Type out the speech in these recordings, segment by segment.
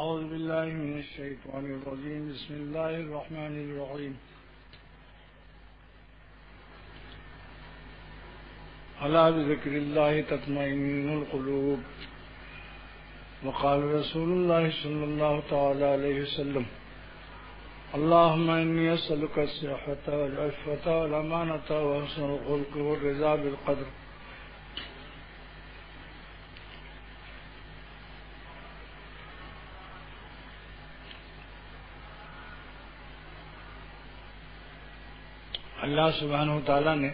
أعوذ بالله من الشيطان الرجيم. بسم الله الرحمن الرحيم. ألا بذكر الله تطمئن القلوب. وقال رسول الله صلى الله تعالى عليه وسلم: اللهم إني أسألك الصحة والعفة والأمانة وحسن الخلق والرضا بالقدر. اللہ سبحانہ وتعالی نے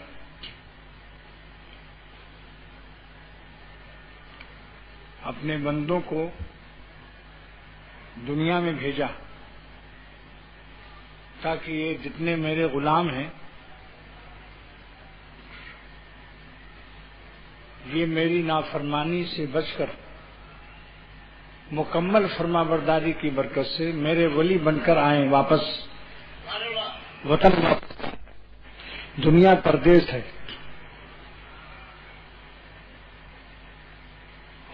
اپنے بندوں کو دنیا میں بھیجا تاکہ یہ جتنے میرے غلام ہیں یہ میری نافرمانی سے بچ کر مکمل فرما برداری کی برکت سے میرے ولی بن کر آئیں واپس وطن. دنیا پردیس ہے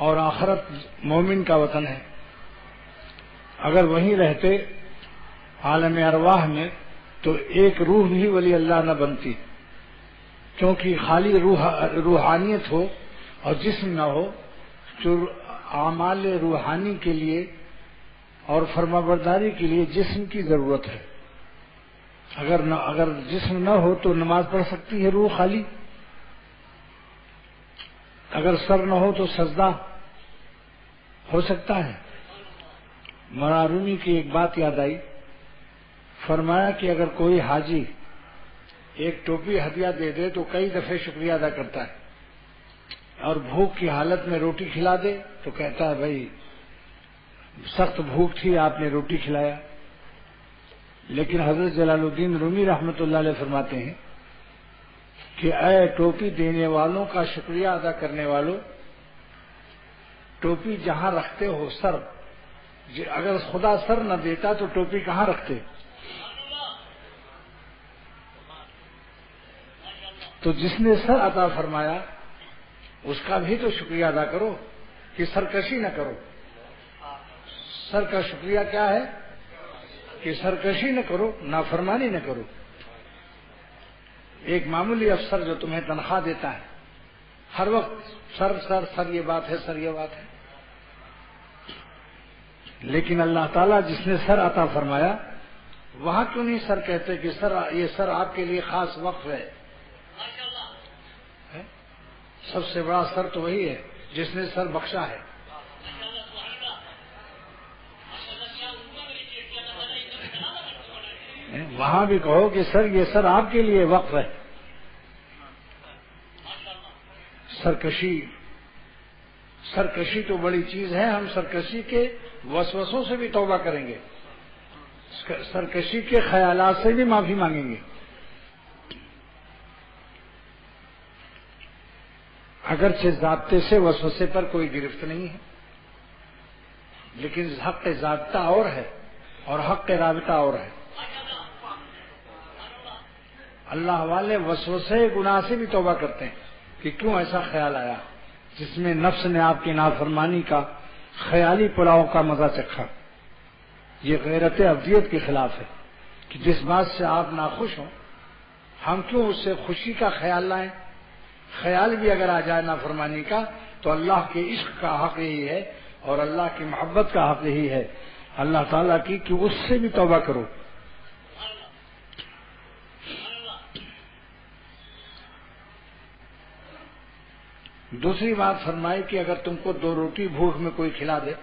اور آخرت مومن کا وطن ہے. اگر وہیں رہتے عالم ارواح میں تو ایک روح بھی ولی اللہ نہ بنتی، کیونکہ خالی روحانیت ہو اور جسم نہ ہو جو اعمال روحانی کے لیے اور فرما برداری کے لیے جسم کی ضرورت ہے. اگر جسم نہ ہو تو نماز پڑھ سکتی ہے روح خالی، اگر سر نہ ہو تو سجدہ ہو سکتا ہے. مولانا رومی کی ایک بات یاد آئی، فرمایا کہ اگر کوئی حاجی ایک ٹوپی ہدیہ دے دے تو کئی دفعے شکریہ ادا کرتا ہے، اور بھوک کی حالت میں روٹی کھلا دے تو کہتا ہے بھائی سخت بھوک تھی آپ نے روٹی کھلایا. لیکن حضرت جلال الدین رومی رحمۃ اللہ علیہ فرماتے ہیں کہ اے ٹوپی دینے والوں کا شکریہ ادا کرنے والوں، ٹوپی جہاں رکھتے ہو سر، اگر خدا سر نہ دیتا تو ٹوپی کہاں رکھتے؟ تو جس نے سر عطا فرمایا اس کا بھی تو شکریہ ادا کرو کہ سرکشی نہ کرو. سر کا شکریہ کیا ہے؟ کہ سرکشی نہ کرو، نافرمانی نہ کرو. ایک معمولی افسر جو تمہیں تنخواہ دیتا ہے ہر وقت سر سر سر یہ بات ہے، سر یہ بات ہے، لیکن اللہ تعالیٰ جس نے سر عطا فرمایا وہاں کیوں نہیں سر کہتے کہ سر یہ سر آپ کے لیے خاص وقف ہے؟ سب سے بڑا سر تو وہی ہے جس نے سر بخشا ہے. وہاں بھی کہو کہ سر یہ سر آپ کے لیے وقف ہے. سرکشی تو بڑی چیز ہے. ہم سرکشی کے وسوسوں سے بھی توبہ کریں گے، سرکشی کے خیالات سے بھی معافی مانگیں گے. اگرچہ ضابطے سے وسوسے پر کوئی گرفت نہیں ہے، لیکن حق ضابطہ اور ہے اور حق رابطہ اور ہے. اللہ والے وسوسے گناہ سے بھی توبہ کرتے ہیں کہ کیوں ایسا خیال آیا، جس میں نفس نے آپ کی نافرمانی کا خیالی پلاؤ کا مزہ چکھا. یہ غیرت ابدیت کے خلاف ہے کہ جس بات سے آپ ناخوش ہوں ہم کیوں اس سے خوشی کا خیال لائیں. خیال بھی اگر آ جائے نافرمانی کا تو اللہ کے عشق کا حق یہی ہے اور اللہ کی محبت کا حق یہی ہے اللہ تعالیٰ کی کہ اس سے بھی توبہ کرو. دوسری بات فرمائی کہ اگر تم کو 2 روٹی بھوک میں کوئی کھلا دے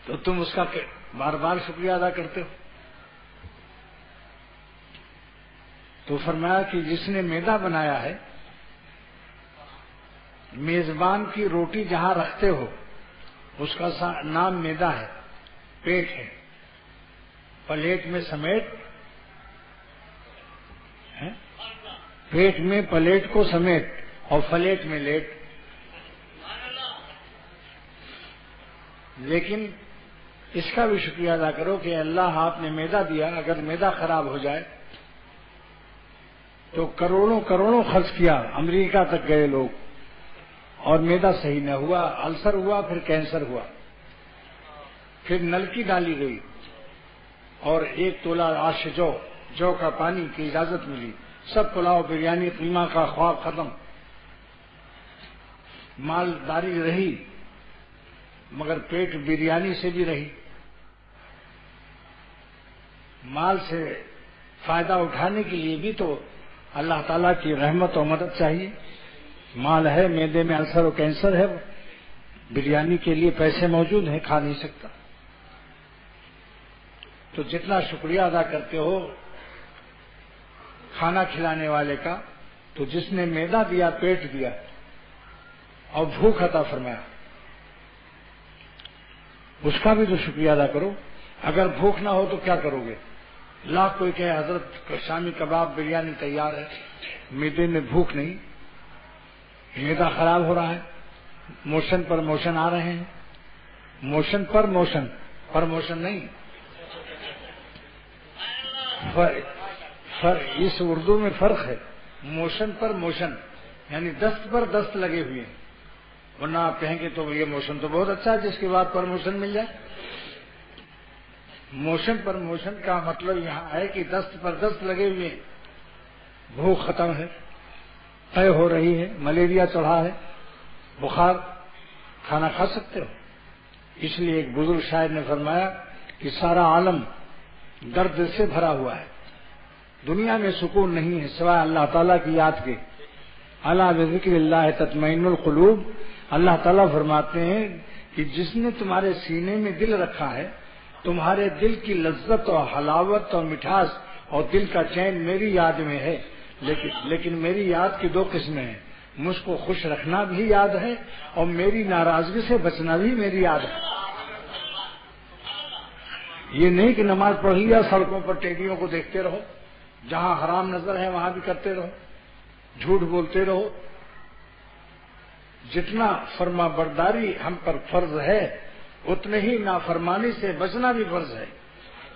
تو تم اس کا بار بار شکریہ ادا کرتے ہو. تو فرمایا کہ جس نے میدا بنایا ہے، میزبان کی روٹی جہاں رکھتے ہو اس کا نام میدا ہے، پیٹ ہے. پلیٹ میں سمیٹ، پیٹ میں پلیٹ کو سمیٹ اور فلیٹ میں لیٹ. لیکن اس کا بھی شکریہ ادا کرو کہ اللہ آپ نے میدا دیا، اگر میدا خراب ہو جائے تو کروڑوں خرچ کیا، امریکہ تک گئے لوگ اور میدا صحیح نہ ہوا، السر ہوا، پھر کینسر ہوا. پھر نلکی ڈالی گئی اور 1 تولہ آش جو کا پانی کی اجازت ملی. سب پلاؤ بریانی قیمہ کا خواب ختم. مالداری رہی مگر پیٹ بریانی سے بھی رہی. مال سے فائدہ اٹھانے کے لیے بھی تو اللہ تعالیٰ کی رحمت و مدد چاہیے. مال ہے، معدے میں السر و کینسر ہے، بریانی کے لیے پیسے موجود ہیں، کھا نہیں سکتا. تو جتنا شکریہ ادا کرتے ہو کھانا کھلانے والے کا، تو جس نے معدہ دیا، پیٹ دیا اور بھوک عطا فرمایا، اس کا بھی تو شکریہ ادا کرو. اگر بھوک نہ ہو تو کیا کرو گے؟ لاکھ کوئی کہے حضرت شامی کباب بریانی تیار ہے، معدے میں بھوک نہیں، معدہ خراب ہو رہا ہے، موشن پر موشن آ رہے ہیں. موشن پر موشن، پر موشن نہیں. اس اردو میں فرق ہے. موشن پر موشن یعنی دست پر دست لگے ہوئے ہیں. ورنہ آپ کہیں گے تو یہ موشن تو بہت اچھا ہے جس کے بعد پرموشن مل جائے. موشن پر موشن کا مطلب یہاں ہے کہ دست پر دست لگے ہوئے ہیں. بھوک ختم ہے، طے ہو رہی ہے، ملیریا چڑھا ہے، بخار، کھانا کھا سکتے ہو. اس لیے ایک بزرگ شاعر نے فرمایا کہ سارا عالم درد سے بھرا ہوا ہے، دنیا میں سکون نہیں ہے سوائے اللہ تعالیٰ کی یاد کے. الا بذکر اللہ تطمئن القلوب. اللہ تعالیٰ فرماتے ہیں کہ جس نے تمہارے سینے میں دل رکھا ہے، تمہارے دل کی لذت اور حلاوت اور مٹھاس اور دل کا چین میری یاد میں ہے. لیکن میری یاد کی 2 قسمیں ہیں. مجھ کو خوش رکھنا بھی یاد ہے اور میری ناراضگی سے بچنا بھی میری یاد ہے. یہ نہیں کہ نماز پڑھ لیا سڑکوں پر ٹیڈیوں کو دیکھتے رہو، جہاں حرام نظر ہے وہاں بھی کرتے رہو، جھوٹ بولتے رہو. جتنا فرما برداری ہم پر فرض ہے اتنے ہی نافرمانی سے بچنا بھی فرض ہے.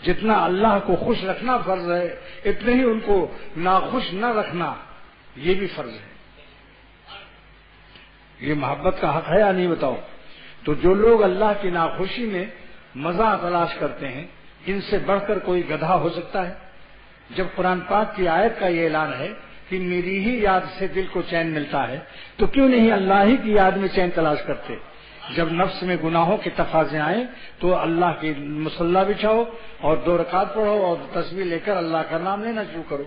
جتنا اللہ کو خوش رکھنا فرض ہے اتنے ہی ان کو ناخوش نہ رکھنا یہ بھی فرض ہے. یہ محبت کا حق ہے یا نہیں بتاؤ؟ تو جو لوگ اللہ کی ناخوشی میں مزہ تلاش کرتے ہیں، ان سے بڑھ کر کوئی گدھا ہو سکتا ہے؟ جب قرآن پاک کی آیت کا یہ اعلان ہے کہ میری ہی یاد سے دل کو چین ملتا ہے، تو کیوں نہیں اللہ ہی کی یاد میں چین تلاش کرتے؟ جب نفس میں گناہوں کے تقاضے آئیں تو اللہ کی مصلی بچھاؤ اور 2 رکعت پڑھو اور تسبیح لے کر اللہ کا نام لینا شروع کرو.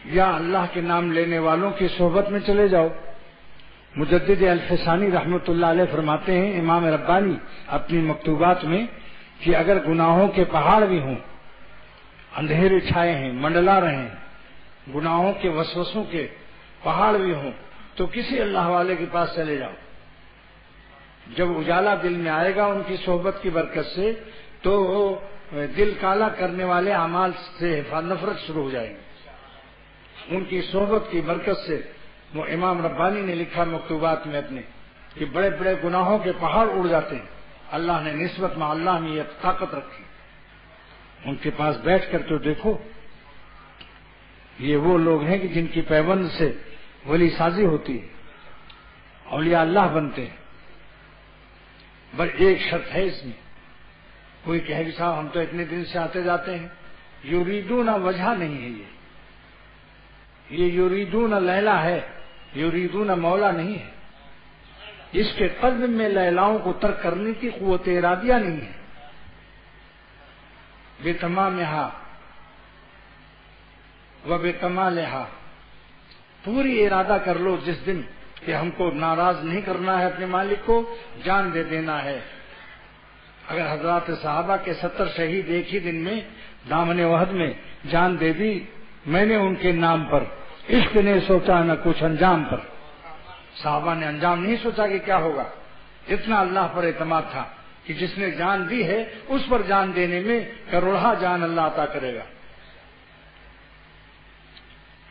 یا اللہ کے نام لینے والوں کی صحبت میں چلے جاؤ. مجدد الفسانی رحمۃ اللہ علیہ فرماتے ہیں، امام ربانی اپنی مکتوبات میں، کہ اگر گناہوں کے پہاڑ بھی ہوں، اندھیرے چھائے ہیں، منڈلا رہے ہیں، گناہوں کے وسوسوں کے پہاڑ بھی ہوں، تو کسی اللہ والے کے پاس چلے جاؤ. جب اجالا دل میں آئے گا ان کی صحبت کی برکت سے، تو دل کالا کرنے والے اعمال سے نفرت شروع ہو جائے گی. ان کی صحبت کی برکت سے وہ امام ربانی نے لکھا مکتوبات میں اپنے کہ بڑے بڑے گناہوں کے پہاڑ اڑ جاتے ہیں. اللہ نے نسبت میں اللہ میں یہ طاقت رکھی. ان کے پاس بیٹھ کر تو دیکھو، یہ وہ لوگ ہیں کہ جن کی پیوند سے ولی سازی ہوتی ہے، اولیاء اللہ بنتے ہیں. بس ایک شرط ہے اس میں. کوئی کہے کہ صاحب ہم تو اتنے دن سے آتے جاتے ہیں، یریدون وجہ نہیں ہے. یہ یریدون لیلا ہے، یریدون مولا نہیں ہے. اس کے قلب میں لیلاؤں کو ترک کرنے کی قوت ارادیہ نہیں ہے. بے تمامہا و بے کمالہا، پوری ارادہ کر لو جس دن کہ ہم کو ناراض نہیں کرنا ہے، اپنے مالک کو جان دے دینا ہے. اگر حضرات صحابہ کے 70 شہید ایک ہی دن میں دامن وحد میں جان دے دی، میں نے ان کے نام پر، عشق نے سوچا نہ کچھ انجام پر. صحابہ نے انجام نہیں سوچا کہ کیا ہوگا. اتنا اللہ پر اعتماد تھا کہ جس نے جان دی ہے اس پر جان دینے میں کروڑہ جان اللہ عطا کرے گا.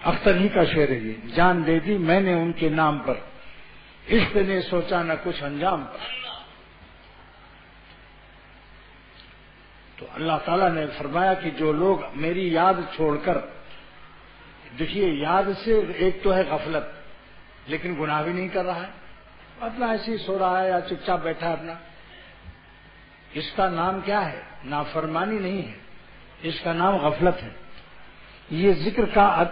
اختر ہی کا شعر ہے یہ، جان دے دی میں نے ان کے نام پر، عشق نے سوچا نہ کچھ انجام پر. تو اللہ تعالیٰ نے فرمایا کہ جو لوگ میری یاد چھوڑ کر، دیکھیے یاد سے ایک تو ہے غفلت، لیکن گناہ بھی نہیں کر رہا ہے، اپنا ایسے ہی سو رہا ہے یا چپ چاپ بیٹھا ہے اپنا، اس کا نام کیا ہے؟ نافرمانی نہیں ہے، اس کا نام غفلت ہے۔ یہ ذکر کا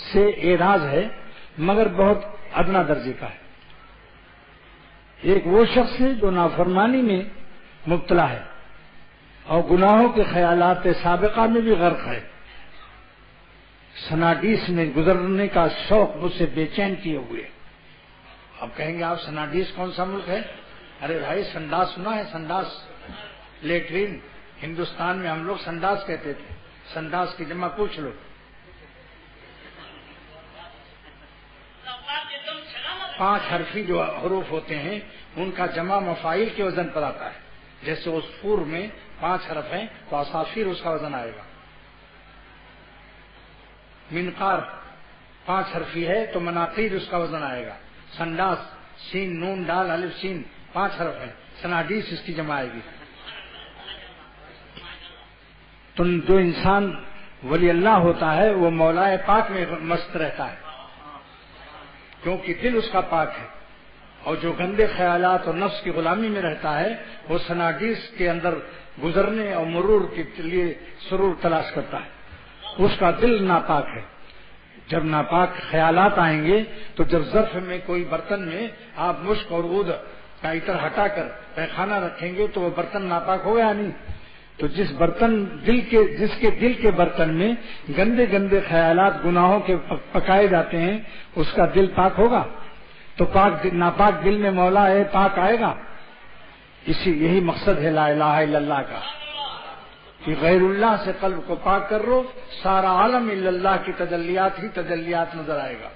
سے اعراض ہے مگر بہت ادنا درجے کا ہے۔ ایک وہ شخص ہے جو نافرمانی میں مبتلا ہے اور گناہوں کے خیالات سابقہ میں بھی غرق ہے، سناڈیس میں گزرنے کا شوق مجھ سے بے چین کیے ہوئے۔ اب کہیں گے آپ سناڈیس کون سا ملک ہے؟ ارے بھائی سنڈاس سنا ہے؟ سنڈاس لیٹرین، ہندوستان میں ہم لوگ سنڈاس کہتے تھے، سنڈاس کی جمع پوچھ لو۔ 5 حرفی جو حروف ہوتے ہیں ان کا جمع مفاعیل کے وزن پر آتا ہے، جیسے عصفور میں 5 حرف ہیں تو عصافیر اس کا وزن آئے گا۔ منقار 5 حرفی ہے تو مناقیر اس کا وزن آئے گا۔ سنڈاس سین نون ڈال الف سین 5 حرف ہے، سناڈیس اس کی جمع آئے گی۔ تو جو انسان ولی اللہ ہوتا ہے وہ مولا پاک میں مست رہتا ہے کیونکہ دل اس کا پاک ہے، اور جو گندے خیالات اور نفس کی غلامی میں رہتا ہے وہ سناڈیس کے اندر گزرنے اور مرور کے لیے سرور تلاش کرتا ہے، اس کا دل ناپاک ہے۔ جب ناپاک خیالات آئیں گے تو جب ظرف میں کوئی برتن میں آپ مشک اور عود کا عطر ہٹا کر پیخانہ رکھیں گے تو وہ برتن ناپاک ہوگا یا نہیں؟ تو جس کے دل کے برتن میں گندے گندے خیالات گناہوں کے پکائے جاتے ہیں اس کا دل پاک ہوگا تو ناپاک دل میں مولا ہے پاک آئے گا۔ یہی مقصد ہے لا الہ الا اللہ کا کہ غیر اللہ سے قلب کو پاک کر لو، سارا عالم الا اللہ کی تجلیات ہی تجلیات نظر آئے گا۔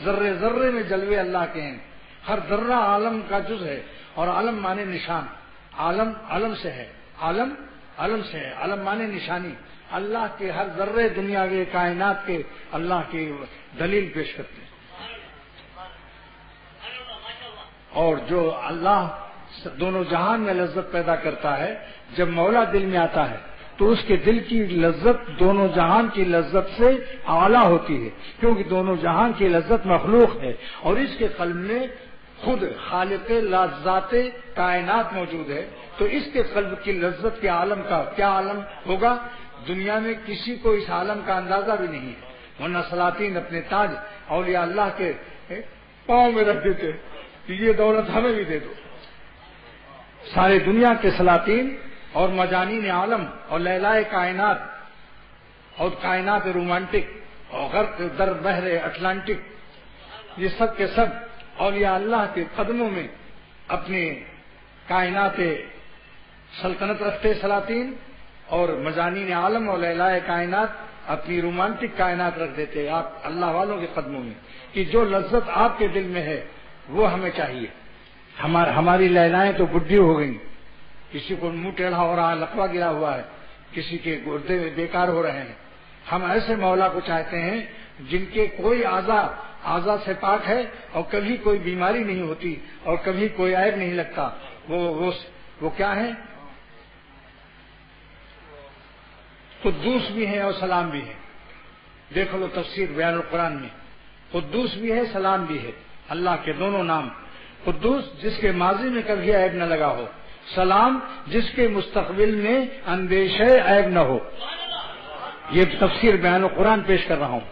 ذرے ذرے میں جلوے اللہ کے ہیں، ہر ذرہ عالم کا جز ہے، اور عالم مانے نشان، عالم علم سے ہے، عالم علم سے ہے، علم مانے نشانی، اللہ کے ہر ذرے دنیا کے کائنات کے اللہ کی دلیل پیش کرتے ہیں۔ اور جو اللہ دونوں جہان میں لذت پیدا کرتا ہے، جب مولا دل میں آتا ہے تو اس کے دل کی لذت دونوں جہان کی لذت سے اعلیٰ ہوتی ہے، کیونکہ دونوں جہان کی لذت مخلوق ہے اور اس کے قلب میں خود خالق لذات کائنات موجود ہے، تو اس کے قلب کی لذت کے عالم کا کیا عالم ہوگا؟ دنیا میں کسی کو اس عالم کا اندازہ بھی نہیں ہے، ورنہ سلاطین اپنے تاج اولیاء اللہ کے پاؤں میں رکھ دیتے کہ یہ دولت ہمیں بھی دے دو۔ سارے دنیا کے سلاطین اور مجانین عالم اور لیلائے کائنات اور کائنات رومانٹک اور غرق در بحر اٹلانٹک، یہ سب کے سب اولیاء اللہ کے قدموں میں اپنے کائنات سلطنت رکھتے سلاطین، اور مجانین عالم اور لیلائے کائنات اپنی رومانٹک کائنات رکھ دیتے آپ اللہ والوں کے قدموں میں، کہ جو لذت آپ کے دل میں ہے وہ ہمیں چاہیے۔ ہماری لیلائیں تو بڈھی ہو گئیں، کسی کو منہ ٹیڑھا ہو رہا ہے، لقوہ گرا ہوا ہے، کسی کے گردے بیکار ہو رہے ہیں۔ ہم ایسے مولا کو چاہتے ہیں جن کے کوئی اعضاء سے پاک ہے اور کبھی کوئی بیماری نہیں ہوتی اور کبھی کوئی عیب نہیں لگتا۔ وہ کیا ہے؟ قدوس بھی ہے اور سلام بھی ہے۔ دیکھ لو تفسیر بیان القرآن میں، قدوس بھی ہے سلام بھی ہے، اللہ کے دونوں نام۔ قدوس جس کے ماضی میں کبھی عیب نہ لگا ہو، سلام جس کے مستقبل میں اندیشہ عیب نہ ہو۔ یہ تفسیر بیان القرآن پیش کر رہا ہوں،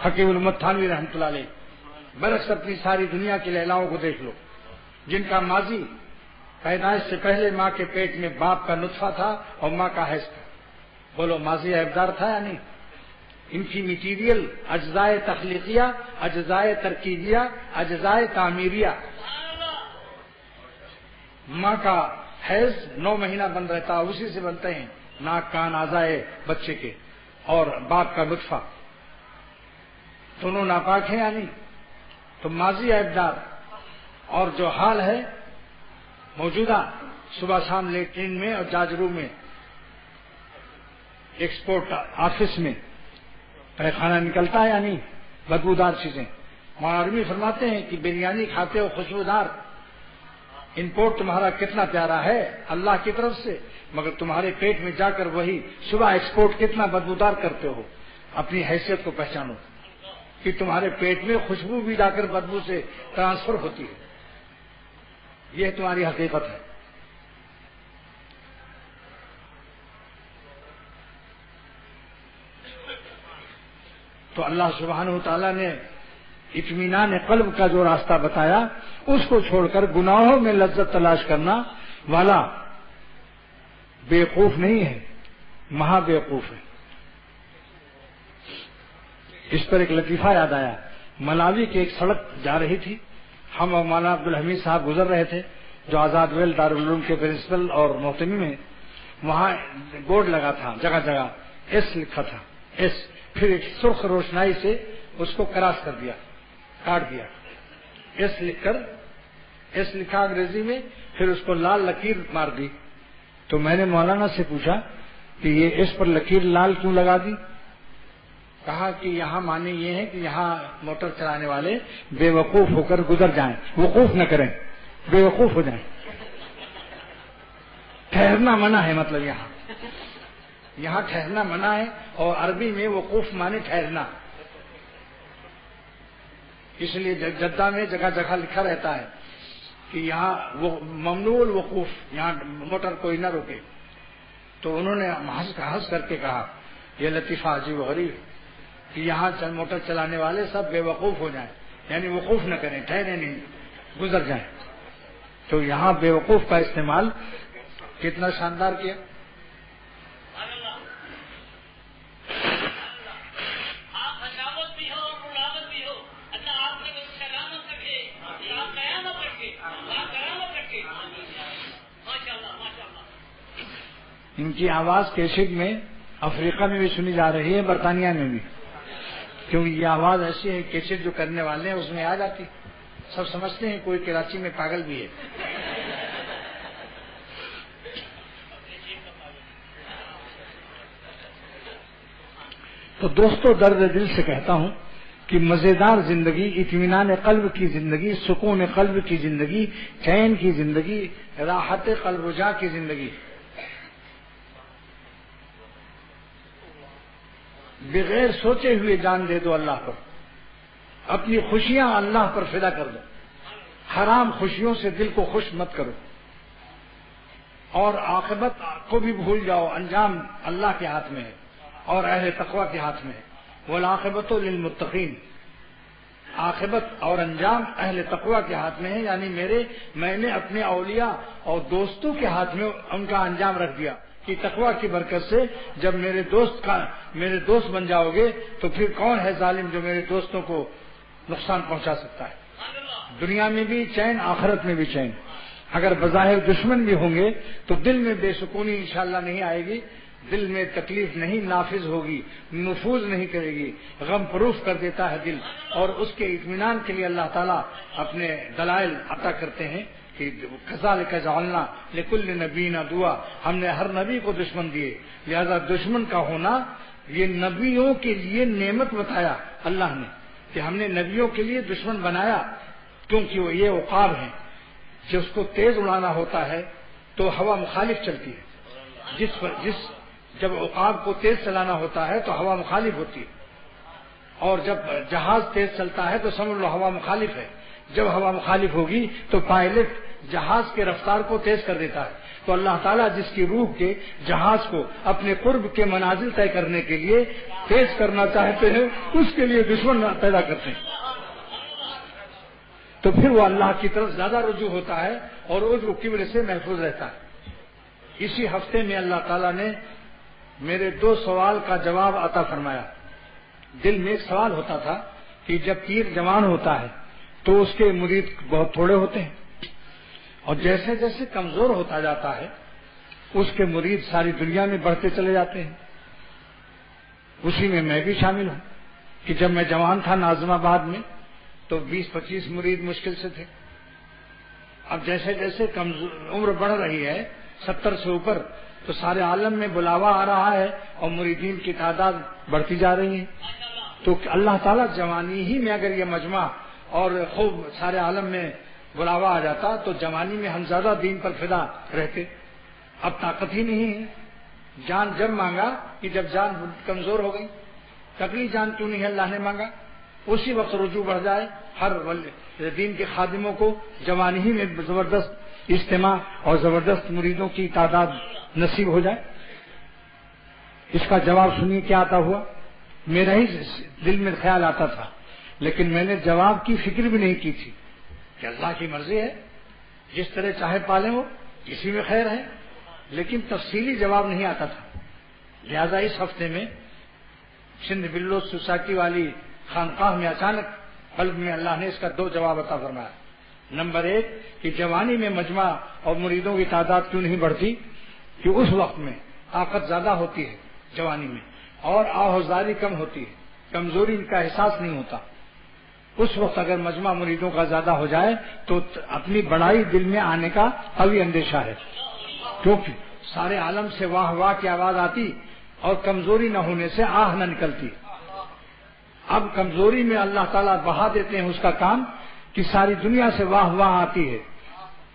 حکیم الامت تھانوی رحمۃ اللہ علیہ۔ برعکس اپنی ساری دنیا کی لیلاؤں کو دیکھ لو، جن کا ماضی پیدائش سے پہلے ماں کے پیٹ میں باپ کا نطفہ تھا اور ماں کا حیض تھا، بولو ماضی عیبدار تھا یا نہیں؟ ان کی میٹیریل اجزائے تخلیقیہ، اجزائے ترکیبیہ، اجزائے تعمیریہ۔ ماں کا حیض 9 مہینہ بند رہتا، اسی سے بنتے ہیں ناک کان اعضائے بچے کے، اور باپ کا نطفہ، دونوں ناپاک ہیں یا نہیں؟ تو ماضی عیبدار، اور جو حال ہے موجودہ، صبح شام لیٹرین میں اور جاجرو میں، ایکسپورٹ آفس میں پیخانہ نکلتا ہے یا نہیں؟ بدبودار چیزیں۔ مولانا رومی فرماتے ہیں کہ بریانی کھاتے ہو خوشبودار، امپورٹ تمہارا کتنا پیارا ہے اللہ کی طرف سے، مگر تمہارے پیٹ میں جا کر وہی صبح ایکسپورٹ کتنا بدبودار کرتے ہو۔ اپنی حیثیت کو پہچانو کہ تمہارے پیٹ میں خوشبو بھی جا کر بدبو سے ٹرانسفر ہوتی ہے۔ یہ تمہاری حقیقت ہے. تو اللہ سبحانہ و تعالیٰ نے اطمینان قلب کا جو راستہ بتایا اس کو چھوڑ کر گناہوں میں لذت تلاش کرنا والا بیوقوف نہیں ہے، مہا بیوقوف ہے. اس پر ایک لطیفہ یاد آیا. ملاوی کی ایک سڑک جا رہی تھی، ہم اور مولانا عبدالحمید صاحب گزر رہے تھے جو آزاد ویل دارالعلوم کے پرنسپل اور محتمم ہیں. وہاں بورڈ لگا تھا، جگہ جگہ ایس لکھا تھا، ایس. پھر ایک سرخ روشنائی سے اس کو کراس کر دیا، کاٹ دیا. ایس لکھ کر، ایس لکھا انگریزی میں، پھر اس کو لال لکیر مار دی. تو میں نے مولانا سے پوچھا کہ یہ ایس پر لکیر لال کیوں لگا دی؟ کہا کہ یہاں معنی یہ ہے کہ یہاں موٹر چلانے والے بے وقوف ہو کر گزر جائیں، وقوف نہ کریں، بے وقوف ہو جائیں. ٹھہرنا منع ہے، مطلب یہاں ٹھہرنا منع ہے. اور عربی میں وقوف معنی ٹھہرنا. اس لیے جدہ میں جگہ جگہ لکھا رہتا ہے کہ یہاں ممنوع الوقوف، یہاں موٹر کوئی نہ روکے. تو انہوں نے ہنس کر کے کہا یہ لطیفہ عجیب و غریب ہے کہ یہاں موٹر چلانے والے سب بے وقوف ہو جائیں، یعنی وقوف نہ کریں، ٹھہرے نہیں، گزر جائیں. تو یہاں بے وقوف کا استعمال کتنا شاندار کیا. ان کی آواز کیسٹ میں افریقہ میں بھی سنی جا رہی ہے، برطانیہ میں بھی، کیونکہ یہ آواز ایسی ہے کیسٹ جو کرنے والے ہیں اس میں آ جاتی. سب سمجھتے ہیں کوئی کراچی میں پاگل بھی ہے. تو دوستو، درد دل سے کہتا ہوں کہ مزیدار زندگی، اطمینان قلب کی زندگی، سکون قلب کی زندگی، چین کی زندگی، راحت قلب و جاں کی زندگی، بغیر سوچے ہوئے جان دے دو اللہ پر، اپنی خوشیاں اللہ پر فدا کر دو، حرام خوشیوں سے دل کو خوش مت کرو، اور عاقبت کو بھی بھول جاؤ. انجام اللہ کے ہاتھ میں ہے اور اہل تقوی کے ہاتھ میں ہے. والعاقبۃ للمتقین، عاقبت اور انجام اہل تقوی کے ہاتھ میں ہے. یعنی میں نے اپنے اولیاء اور دوستوں کے ہاتھ میں ان کا انجام رکھ دیا کہ تقوی کی برکت سے جب میرے دوست بن جاؤ گے تو پھر کون ہے ظالم جو میرے دوستوں کو نقصان پہنچا سکتا ہے. دنیا میں بھی چین، آخرت میں بھی چین. اگر بظاہر دشمن بھی ہوں گے تو دل میں بے سکونی انشاءاللہ نہیں آئے گی، دل میں تکلیف نہیں نافذ ہوگی، نفوذ نہیں کرے گی. غم پروف کر دیتا ہے دل، اور اس کے اطمینان کے لیے اللہ تعالیٰ اپنے دلائل عطا کرتے ہیں کہ کذالک جعلنا لکل نبی عدوا، ہم نے ہر نبی کو دشمن دیے. لہذا دشمن کا ہونا یہ نبیوں کے لیے نعمت بتایا اللہ نے کہ ہم نے نبیوں کے لیے دشمن بنایا، کیونکہ وہ یہ عقاب ہیں. جس کو تیز اڑانا ہوتا ہے تو ہوا مخالف چلتی ہے، جب عقاب کو تیز چلانا ہوتا ہے تو ہوا مخالف ہوتی ہے، اور جب جہاز تیز چلتا ہے تو سمجھ لو ہوا مخالف ہے. جب ہوا مخالف ہوگی تو پائلٹ جہاز کے رفتار کو تیز کر دیتا ہے. تو اللہ تعالیٰ جس کی روح کے جہاز کو اپنے قرب کے منازل طے کرنے کے لیے تیز کرنا چاہتے ہیں اس کے لیے دشمن پیدا کرتے ہیں. تو پھر وہ اللہ کی طرف زیادہ رجوع ہوتا ہے اور عذر و کبر سے محفوظ رہتا ہے. اسی ہفتے میں اللہ تعالیٰ نے میرے 2 سوال کا جواب عطا فرمایا. دل میں ایک سوال ہوتا تھا کہ جب پیر جوان ہوتا ہے تو اس کے مرید بہت تھوڑے ہوتے ہیں، اور جیسے جیسے کمزور ہوتا جاتا ہے اس کے مرید ساری دنیا میں بڑھتے چلے جاتے ہیں. اسی میں بھی شامل ہوں کہ جب میں جوان تھا ناظم آباد میں تو 20-25 مرید مشکل سے تھے. اب جیسے جیسے عمر بڑھ رہی ہے 70 سے اوپر تو سارے عالم میں بلاوا آ رہا ہے اور مریدین کی تعداد بڑھتی جا رہی ہے. تو اللہ تعالیٰ جوانی ہی میں اگر یہ مجمع اور خوب سارے عالم میں بلاوا آ جاتا تو جوانی میں ہم زیادہ دین پر فدا رہتے. اب طاقت ہی نہیں ہے. جان جب مانگا کہ جب جان کمزور ہو گئی. تکڑی جان کیوں نہیں اللہ نے مانگا؟ اسی وقت رجوع بڑھ جائے، ہر دین کے خادموں کو جوانی ہی میں زبردست اجتماع اور زبردست مریدوں کی تعداد نصیب ہو جائے۔ اس کا جواب سنیے کیا آتا ہوا۔ میرا ہی دل میں خیال آتا تھا، لیکن میں نے جواب کی فکر بھی نہیں کی تھی کہ اللہ کی مرضی ہے، جس طرح چاہے پالیں وہ، اسی میں خیر ہے، لیکن تفصیلی جواب نہیں آتا تھا۔ لہذا اس ہفتے میں سندھ بلوچ سوسائٹی والی خانقاہ میں اچانک قلب میں اللہ نے اس کا 2 جواب عطا فرمایا۔ نمبر 1 کہ جوانی میں مجمع اور مریدوں کی تعداد کیوں نہیں بڑھتی، کہ اس وقت میں طاقت زیادہ ہوتی ہے جوانی میں، اور آہوزاری کم ہوتی ہے، کمزوری کا احساس نہیں ہوتا۔ اس وقت اگر مجمع مریدوں کا زیادہ ہو جائے تو اپنی بڑائی دل میں آنے کا قوی اندیشہ ہے، کیونکہ سارے عالم سے واہ واہ کی آواز آتی اور کمزوری نہ ہونے سے آہ نہ نکلتی۔ اب کمزوری میں اللہ تعالیٰ بہا دیتے ہیں اس کا کام کہ ساری دنیا سے واہ واہ آتی ہے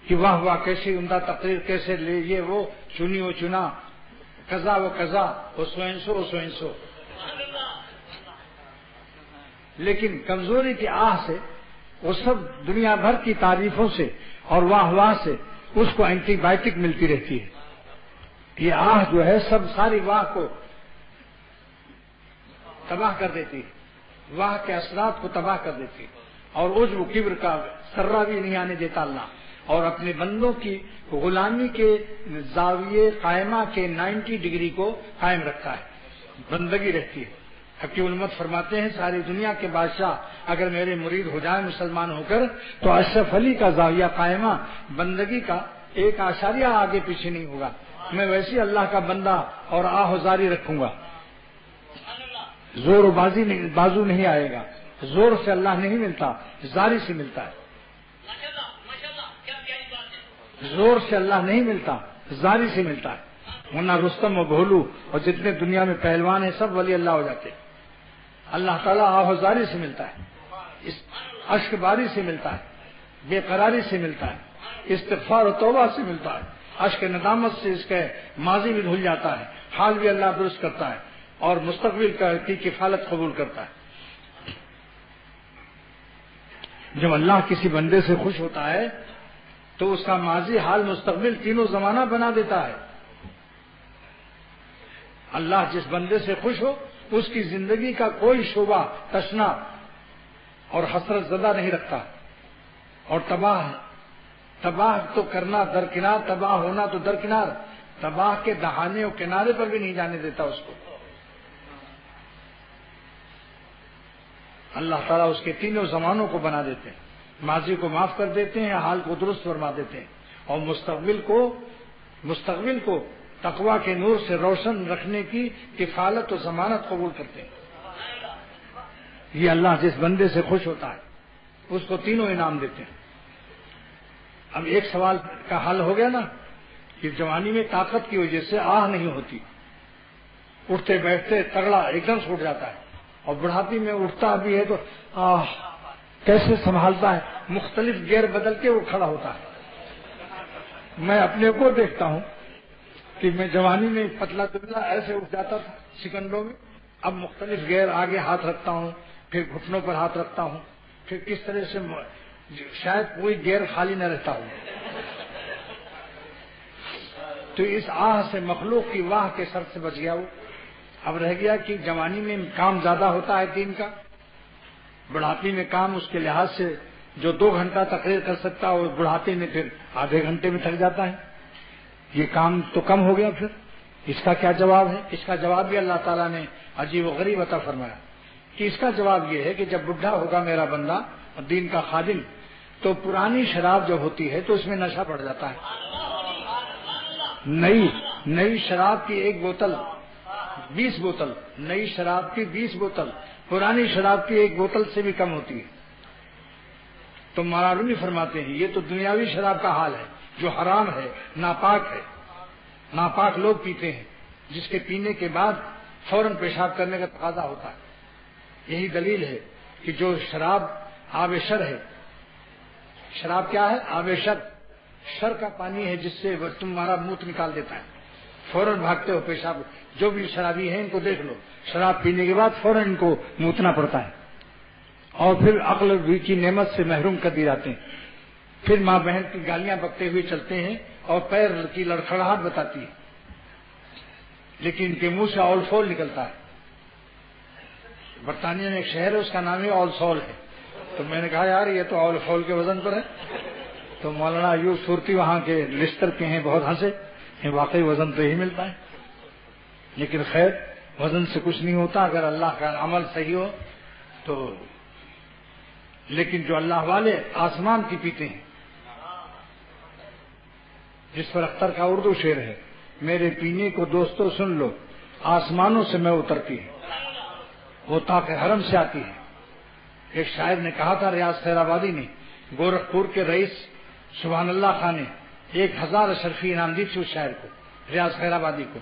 کہ واہ واہ کیسی عمدہ تقریر، کیسے لے یہ وہ چنی و چنا، قضا و قضا، وہ سو سو۔ لیکن کمزوری کی آہ سے وہ سب دنیا بھر کی تعریفوں سے اور واہ واہ سے اس کو اینٹی بائیوٹک ملتی رہتی ہے۔ یہ آہ جو ہے سب ساری واہ کو تباہ کر دیتی ہے، واہ کے اثرات کو تباہ کر دیتی ہے، اور عجب و کبر کا ذرہ بھی نہیں آنے دیتا اللہ، اور اپنے بندوں کی غلامی کے زاویے قائمہ کے 90 ڈگری کو قائم رکھتا ہے، بندگی رہتی ہے۔ حکیم الامت فرماتے ہیں ساری دنیا کے بادشاہ اگر میرے مرید ہو جائیں مسلمان ہو کر تو اشرف علی کا زاویہ قائمہ بندگی کا 1 اعشاریہ آگے پیچھے نہیں ہوگا، میں ویسی اللہ کا بندہ اور آہوزاری رکھوں گا، زور و بازو نہیں آئے گا، زور سے اللہ نہیں ملتا، زاری سے ملتا ہے، زور سے اللہ نہیں ملتا، زاری سے ملتا ہے، ورنہ رستم و بھولو اور جتنے دنیا میں پہلوان ہیں سب ولی اللہ ہو جاتے ہیں۔ اللہ تعالیٰ آہوزاری سے ملتا ہے، اس اشک باری سے ملتا ہے، بے قراری سے ملتا ہے، استغفار و توبہ سے ملتا ہے، اشک ندامت سے اس کے ماضی بھی دھل جاتا ہے، حال بھی اللہ درست کرتا ہے اور مستقبل کی کفالت قبول کرتا ہے۔ جب اللہ کسی بندے سے خوش ہوتا ہے تو اس کا ماضی حال مستقبل تینوں زمانہ بنا دیتا ہے۔ اللہ جس بندے سے خوش ہو اس کی زندگی کا کوئی شعبہ تشنا اور حسرت زدہ نہیں رکھتا، اور تباہ تو کرنا درکنار، تباہ ہونا تو درکنار، تباہ کے دہانے اور کنارے پر بھی نہیں جانے دیتا اس کو۔ اللہ تعالیٰ اس کے تینوں زمانوں کو بنا دیتے ہیں، ماضی کو معاف کر دیتے ہیں، حال کو درست فرما دیتے ہیں، اور مستقبل کو تقویٰ کے نور سے روشن رکھنے کی کفالت و ضمانت قبول کرتے ہیں۔ یہ اللہ جس بندے سے خوش ہوتا ہے اس کو تینوں انعام دیتے ہیں۔ اب ایک سوال کا حل ہو گیا نا کہ جوانی میں طاقت کی وجہ سے آہ نہیں ہوتی، اٹھتے بیٹھتے تگڑا ایک دم چھوٹ جاتا ہے، اور بڑھاپی میں اٹھتا بھی ہے تو آہ کیسے سنبھالتا ہے، مختلف گیئر بدل کے وہ کھڑا ہوتا ہے۔ میں اپنے کو دیکھتا ہوں کہ میں جوانی میں پتلا دبلا ایسے اٹھ جاتا تھا سیکنڈوں میں، اب مختلف گیئر آگے ہاتھ رکھتا ہوں، پھر گھٹنوں پر ہاتھ رکھتا ہوں، پھر کس طرح سے شاید کوئی گیئر خالی نہ رہتا ہوں۔ تو اس آہ سے مخلوق کی واہ کے سر سے بچ گیا وہ۔ اب رہ گیا کہ جوانی میں کام زیادہ ہوتا ہے دین کا، بڑھاپی میں کام اس کے لحاظ سے جو 2 گھنٹہ تقریر کر سکتا ہے وہ بڑھاپے میں پھر آدھے گھنٹے میں تھک جاتا ہے، یہ کام تو کم ہو گیا۔ پھر اس کا کیا جواب ہے؟ اس کا جواب بھی اللہ تعالیٰ نے عجیب و غریب عطا فرمایا کہ اس کا جواب یہ ہے کہ جب بڈھا ہوگا میرا بندہ اور دین کا خادم تو پرانی شراب جب ہوتی ہے تو اس میں نشہ بڑھ جاتا ہے۔ نئی شراب کی 1 بوتل 20 بوتل، نئی شراب کی 20 بوتل پرانی شراب کی 1 بوتل سے بھی کم ہوتی ہے۔ تو مولانا رومی فرماتے ہیں یہ تو دنیاوی شراب کا حال ہے جو حرام ہے، ناپاک ہے، ناپاک لوگ پیتے ہیں، جس کے پینے کے بعد فوراً پیشاب کرنے کا تقاضا ہوتا ہے۔ یہی دلیل ہے کہ جو شراب آب شر ہے، شراب کیا ہے؟ آب شر، شر کا پانی ہے جس سے تمہارا منہ نکال دیتا ہے، فوراً بھاگتے ہو پیشاب۔ جو بھی شرابی ہیں ان کو دیکھ لو، شراب پینے کے بعد فوراً ان کو موتنا پڑتا ہے، اور پھر عقل کی نعمت سے محروم کر دی جاتے ہیں. پھر ماں بہن کی گالیاں بکتے ہوئے چلتے ہیں اور پیر کی لڑکھڑاہٹ بتاتی ہے، لیکن ان کے منہ سے اول فول نکلتا ہے. برطانیہ میں ایک شہر ہے، اس کا نام ہی اول سول ہے. تو میں نے کہا یار یہ تو اول فول کے وزن پر ہے. تو مولانا ایوب صورتی وہاں کے لشکر کے ہیں، بہت ہنسے. واقعی وزن تو ہی ملتا ہے، لیکن خیر وزن سے کچھ نہیں ہوتا اگر اللہ کا عمل صحیح ہو تو. لیکن جو اللہ والے آسمان کی پیتے ہیں، جس پر اختر کا اردو شعر ہے، میرے پینے کو دوستو سن لو، آسمانوں سے میں اترتی ہے، وہ طاق حرم سے آتی ہے. ایک شاعر نے کہا تھا، ریاض خیر آبادی نے، گورکھپور کے رئیس سبحان اللہ خان نے 1000 اشرفی انعام دی تھی اس شاعر کو، ریاض خیر آبادی کو.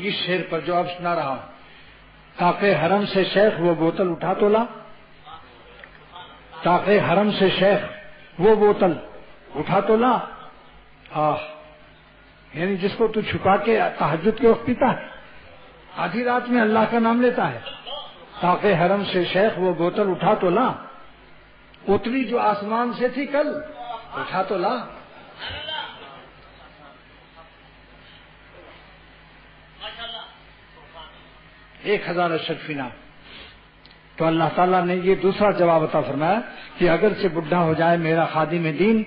اس شعر پر جو اب سنا رہا ہوں، طاق حرم سے شیخ وہ بوتل اٹھا تو لا، طاق حرم سے شیخ وہ بوتل اٹھا تو لا. یعنی جس کو تو چھپا کے تہجد کے وقت پیتا ہے، آدھی رات میں اللہ کا نام لیتا ہے. طاق حرم سے شیخ وہ بوتل اٹھا تو لا، اتری جو آسمان سے تھی کل، اٹھا تو لا. ایک 1000 اشرفی نام. تو اللہ تعالیٰ نے یہ دوسرا جواب عطا فرمایا کہ اگر سے بڈھا ہو جائے میرا خادم دین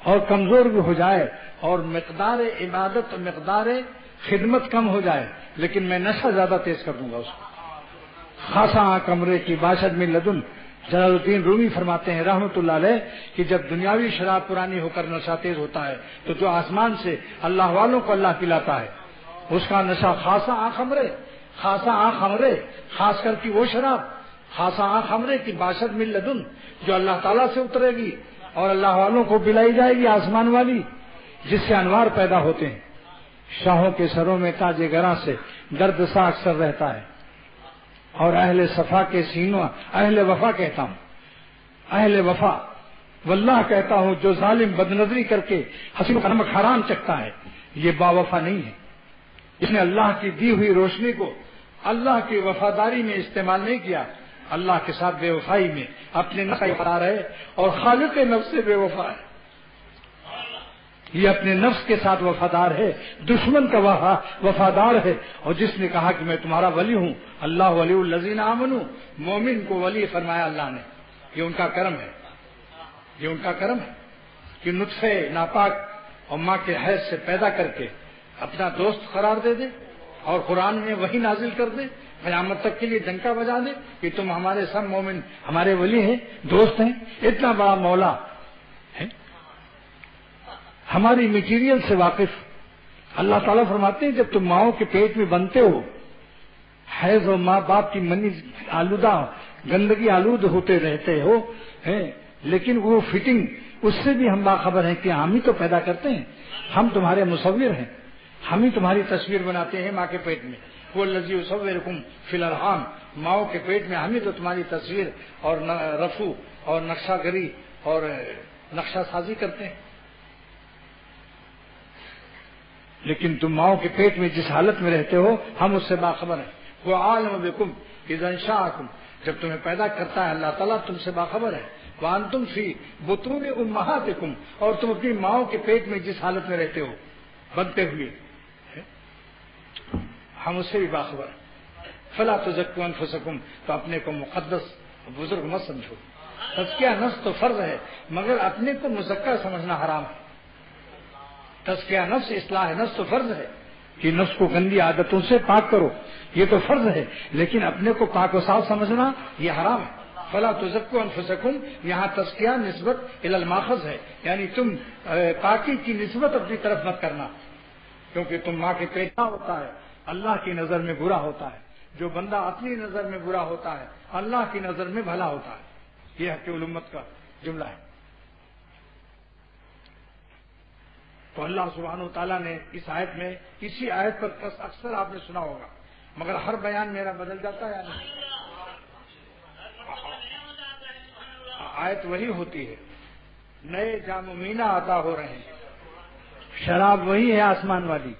اور کمزور بھی ہو جائے اور مقدار عبادت اور مقدار خدمت کم ہو جائے، لیکن میں نشہ زیادہ تیز کر دوں گا اس کو. خاصا کمرے کی باشد میں لدن. جلال الدین رومی فرماتے ہیں رحمت اللہ علیہ کہ جب دنیاوی شراب پرانی ہو کر نشہ تیز ہوتا ہے تو جو آسمان سے اللہ والوں کو اللہ پلاتا ہے اس کا نشہ خاصا خمرے، خاصا خمرے، خاص کر کی وہ شراب خاصا خمرے کی باشد من لدن جو اللہ تعالیٰ سے اترے گی اور اللہ والوں کو پلائی جائے گی، آسمان والی، جس سے انوار پیدا ہوتے ہیں. شاہوں کے سروں میں تاج گراں سے درد سا اکثر رہتا ہے، اور اہل صفا کے سینوں اہل وفا کہتا ہوں، اہل وفا واللہ کہتا ہوں جو ظالم بد نظری کر کے حسین کا نمک حرام چکھتا ہے یہ با وفا نہیں ہے. اس نے اللہ کی دی ہوئی روشنی کو اللہ کی وفاداری میں استعمال نہیں کیا، اللہ کے ساتھ بے وفائی میں اپنے نفس کا فرار ہے اور خالق نفس سے بے وفا ہے. یہ اپنے نفس کے ساتھ وفادار ہے، دشمن کا وفادار ہے. اور جس نے کہا کہ میں تمہارا ولی ہوں، اللہ ولی الذین آمنوا، مومن کو ولی فرمایا اللہ نے. یہ ان کا کرم ہے، یہ ان کا کرم ہے کہ نطفے ناپاک اور ماں کے حیض سے پیدا کر کے اپنا دوست قرار دے دے اور قرآن میں وہی نازل کر دے، قیامت تک کے لیے ڈنکا بجا دے کہ تم ہمارے سب مومن ہمارے ولی ہیں، دوست ہیں. اتنا بڑا مولا ہے، ہماری میٹیریل سے واقف. اللہ تعالیٰ فرماتے ہیں جب تم ماؤں کے پیٹ میں بنتے ہو، حیض اور ماں باپ کی منی آلودہ گندگی آلود ہوتے رہتے ہو، لیکن وہ فٹنگ اس سے بھی ہم باخبر ہیں کہ ہم ہی تو پیدا کرتے ہیں، ہم تمہارے مصور ہیں، ہم ہی تمہاری تصویر بناتے ہیں ماں کے پیٹ میں. وہ الذی یصورکم فی الارحام، ماؤں کے پیٹ میں ہم ہی تو تمہاری تصویر اور رفو اور نقشہ گری اور نقشہ سازی کرتے ہیں. لیکن تم ماؤں کے پیٹ میں جس حالت میں رہتے ہو ہم اس سے باخبر ہیں. وہ عالم بکم اذا انشاءکم، جب تمہیں پیدا کرتا ہے اللہ تعالیٰ تم سے باخبر ہے. وانتم فی بطون امہاتکم، اور تم اپنی ماؤں کے پیٹ میں جس حالت میں رہتے ہو بنتے ہوئے ہم اس سے بھی باخبر ہیں. فلا تزکوا انفسکم، تو اپنے کو مقدس بزرگ مت سمجھو. تزکیہ نفس تو فرض ہے مگر اپنے کو مزکہ سمجھنا حرام ہے. تزکیہ نفس اصلاح نفس تو فرض ہے کہ نفس کو گندی عادتوں سے پاک کرو، یہ تو فرض ہے، لیکن اپنے کو پاک و صاف سمجھنا یہ حرام ہے. فلا تزکوا انفسکم، یہاں تزکیہ نسبت الی الماخذ ہے، یعنی تم پاکی کی نسبت اپنی طرف مت کرنا، کیونکہ تم ماں کے پیٹ نہ ہوتا ہے اللہ کی نظر میں برا ہوتا ہے. جو بندہ اپنی نظر میں برا ہوتا ہے اللہ کی نظر میں بھلا ہوتا ہے. یہ حق الامت کا جملہ ہے. تو اللہ سبحانہ و تعالیٰ نے اس آیت میں، اسی آیت پر اکثر آپ نے سنا ہوگا مگر ہر بیان میرا بدل جاتا ہے. آیت وہی ہوتی ہے، نئے جام و مینا عطا ہو رہے ہیں، شراب وہی ہے آسمان والی،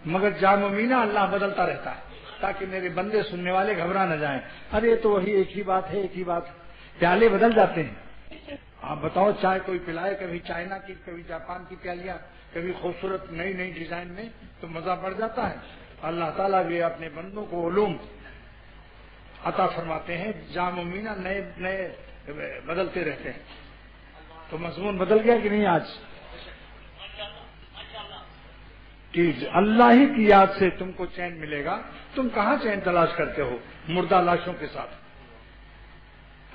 مگر جام و مینا اللہ بدلتا رہتا ہے تاکہ میرے بندے سننے والے گھبرا نہ جائیں. ارے تو وہی ایک ہی بات ہے، ایک ہی بات ہے. پیالے بدل جاتے ہیں. آپ بتاؤ چائے کوئی پلائے, کبھی چائنا کی, کبھی جاپان کی پیالیاں, کبھی خوبصورت نئی نئی ڈیزائن میں, تو مزہ بڑھ جاتا ہے. اللہ تعالیٰ بھی اپنے بندوں کو علوم عطا فرماتے ہیں, جام و مینا نئے نئے بدلتے رہتے ہیں. تو مضمون بدل گیا کہ نہیں آج؟ کہ اللہ ہی کی یاد سے تم کو چین ملے گا. تم کہاں چین تلاش کرتے ہو مردہ لاشوں کے ساتھ؟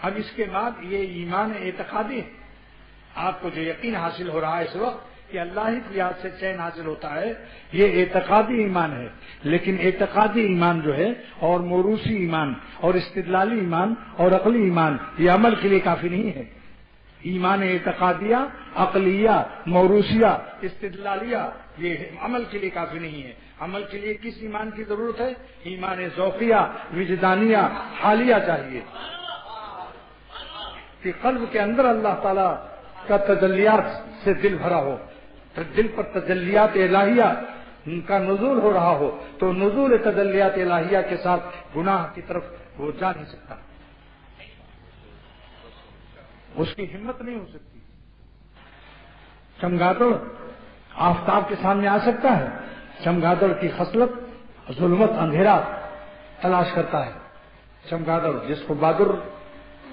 اب اس کے بعد یہ ایمان اعتقادی ہے. آپ کو جو یقین حاصل ہو رہا ہے اس وقت کہ اللہ ہی کی یاد سے چین حاصل ہوتا ہے, یہ اعتقادی ایمان ہے. لیکن اعتقادی ایمان جو ہے اور موروثی ایمان اور استدلالی ایمان اور عقلی ایمان, یہ عمل کے لیے کافی نہیں ہے. ایمان اعتقادیہ, عقلیہ, موروثیہ, استدلالیہ, یہ عمل کے لیے کافی نہیں ہے. عمل کے لیے کس ایمان کی ضرورت ہے؟ ایمان ذوقیہ, وجدانیہ, حالیہ چاہیے کہ قلب کے اندر اللہ تعالیٰ کا تجلیات سے دل بھرا ہو, دل پر تجلیات الہیہ کا نزول ہو رہا ہو. تو نزول تجلیات الہیہ کے ساتھ گناہ کی طرف وہ جا نہیں سکتا, اس کی ہمت نہیں ہو سکتی. چمگادڑ آفتاب کے سامنے آ سکتا ہے. چمگادڑ کی خصلت ظلمت, اندھیرا تلاش کرتا ہے. چمگادڑ جس کو بہادر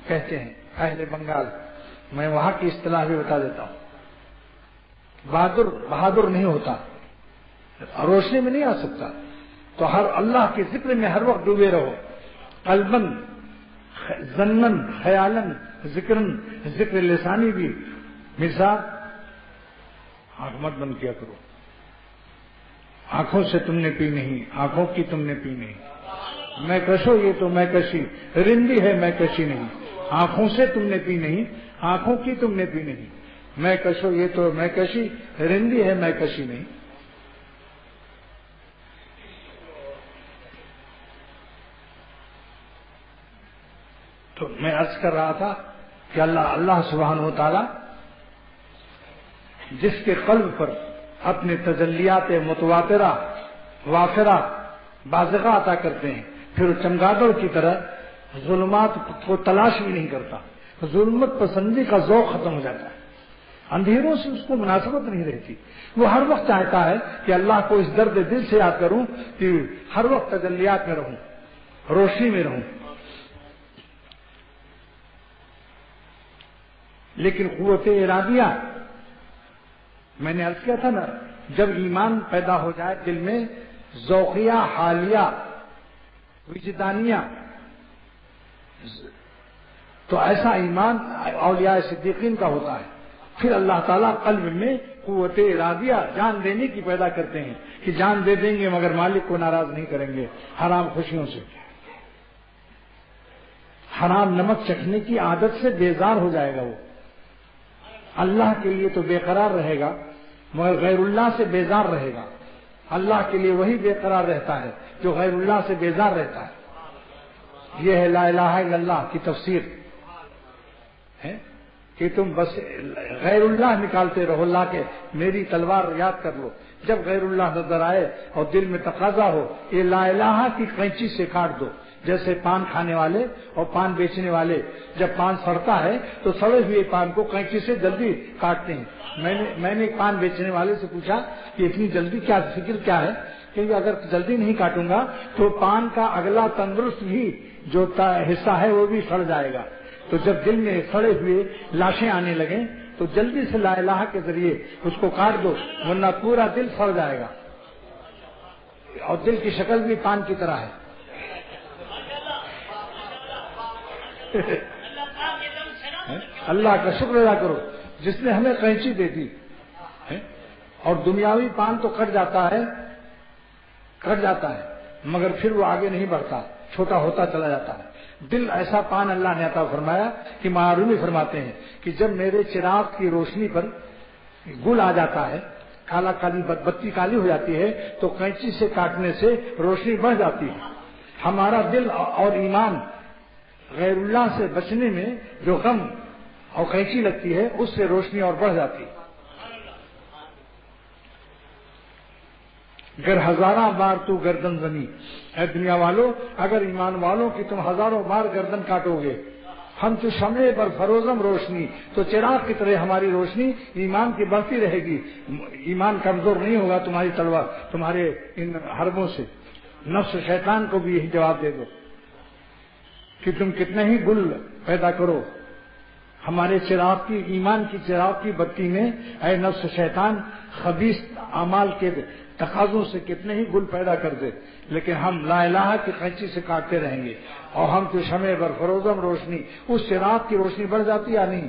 کہتے ہیں اہل بنگال, میں وہاں کی اصطلاح بھی بتا دیتا ہوں. بہادر نہیں ہوتا, روشنی میں نہیں آ سکتا. تو ہر اللہ کے ذکر میں ہر وقت ڈوبے رہو. قلبن, ظنن, خیالن, ذکرن, ذکر لسانی بھی. مثال, آنکھ مت بند کیا کرو. آنکھوں سے تم نے پی نہیں, آنکھوں کی تم نے پی نہیں. میں کشو یہ تو میں کشی, رندی ہے میں کشی نہیں. آنکھوں سے تم نے پی نہیں, آنکھوں کی تم نے پی نہیں. میں کشو یہ تو میں کشی, رندی ہے میں کشی نہیں. تو میں عرض کر رہا تھا کہ اللہ سبحانہ و تعالی جس کے قلب پر اپنے تجلیات متواترہ وافرہ بازغہ عطا کرتے ہیں, پھر چمگادڑ کی طرح ظلمات کو تلاش بھی نہیں کرتا. ظلمت پسندی کا ذوق ختم ہو جاتا ہے, اندھیروں سے اس کو مناسبت نہیں رہتی. وہ ہر وقت چاہتا ہے کہ اللہ کو اس درد دل سے یاد کروں کہ ہر وقت تجلیات میں رہوں, روشنی میں رہوں. لیکن قوت ارادیہ, میں نے عرض کیا تھا نا, جب ایمان پیدا ہو جائے دل میں ذوقیہ, حالیہ, وجدانیہ, تو ایسا ایمان اولیاء صدیقین کا ہوتا ہے. پھر اللہ تعالیٰ قلب میں قوت ارادیہ, جان دینے کی پیدا کرتے ہیں کہ جان دے دیں گے مگر مالک کو ناراض نہیں کریں گے حرام خوشیوں سے. حرام نمک چکھنے کی عادت سے بیزار ہو جائے گا. وہ اللہ کے لیے تو بے قرار رہے گا مگر غیر اللہ سے بیزار رہے گا. اللہ کے لیے وہی بے قرار رہتا ہے جو غیر اللہ سے بیزار رہتا ہے. یہ ہے لا الہ الا اللہ کی تفسیر ہے کہ تم بس غیر اللہ نکالتے رہو. اللہ کے میری تلوار یاد کر لو. جب غیر اللہ نظر آئے اور دل میں تقاضا ہو, یہ لا الہ کی قینچی سے کاٹ دو. جیسے پان کھانے والے اور پان بیچنے والے جب پان سڑتا ہے تو سڑے ہوئے پان کو قینچی سے جلدی کاٹتے ہیں. میں نے پان بیچنے والے سے پوچھا کہ اتنی جلدی کیا فکر کیا ہے, کہ اگر جلدی نہیں کاٹوں گا تو پان کا اگلا تندرست بھی جو حصہ ہے وہ بھی سڑ جائے گا. تو جب دل میں سڑے ہوئے لاشیں آنے لگیں تو جلدی سے لا الہ کے ذریعے اس کو کاٹ دو, ورنہ پورا دل سڑ جائے گا. اور دل کی شکل بھی پان کی طرح ہے. اللہ کا شکر ادا کرو جس نے ہمیں قینچی دے دی. اور دنیاوی پان تو کٹ جاتا ہے مگر پھر وہ آگے نہیں بڑھتا, چھوٹا ہوتا چلا جاتا ہے. دل ایسا پان اللہ نے عطا فرمایا کہ معرومی فرماتے ہیں کہ جب میرے چراغ کی روشنی پر گل آ جاتا ہے, کالی بتی کالی ہو جاتی ہے, تو قینچی سے کاٹنے سے روشنی بڑھ جاتی ہے. ہمارا دل اور ایمان غیر اللہ سے بچنے میں جو غم اور قینچی لگتی ہے اس سے روشنی اور بڑھ جاتی ہے. گر ہزاراں بار تو گردن زنی, اے دنیا والوں اگر ایمان والوں کی تم ہزاروں بار گردن کاٹو گے ہم تو شمع پر فروزم روشنی، تو چراغ کی طرح ہماری روشنی ایمان کی بڑھتی رہے گی، ایمان کمزور نہیں ہوگا تمہاری تلوار تمہارے ان حربوں سے۔ نفس شیطان کو بھی یہی جواب دے دو کہ تم کتنے ہی گل پیدا کرو، ہمارے چراغ کی، ایمان کی چراغ کی بتی میں اے نفس شیطان خبیث اعمال کے تقاضوں سے کتنے ہی گل پیدا کر دے، لیکن ہم لا الہ کی قینچی سے کاٹتے رہیں گے۔ اور ہم تو شمع بر فروزم روشنی، اس چراغ کی روشنی بڑھ جاتی یا نہیں؟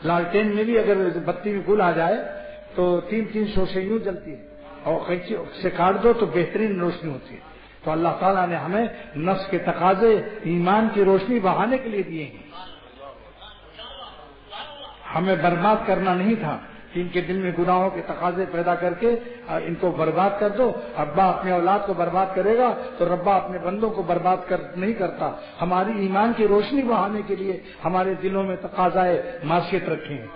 لالٹین میں بھی اگر بتی میں گل آ جائے تو 300 سے یوں جلتی ہے، اور قینچی سے کاٹ دو تو بہترین روشنی ہوتی ہے۔ تو اللہ تعالیٰ نے ہمیں نفس کے تقاضے ایمان کی روشنی بڑھانے کے لیے دیے ہیں، ہمیں برباد کرنا نہیں تھا کہ ان کے دل میں گناہوں کے تقاضے پیدا کر کے ان کو برباد کر دو۔ ابا اپنے اولاد کو برباد کرے گا تو ربا اپنے بندوں کو برباد نہیں کرتا۔ ہماری ایمان کی روشنی بڑھانے کے لیے ہمارے دلوں میں تقاضائے معصیت رکھے ہیں۔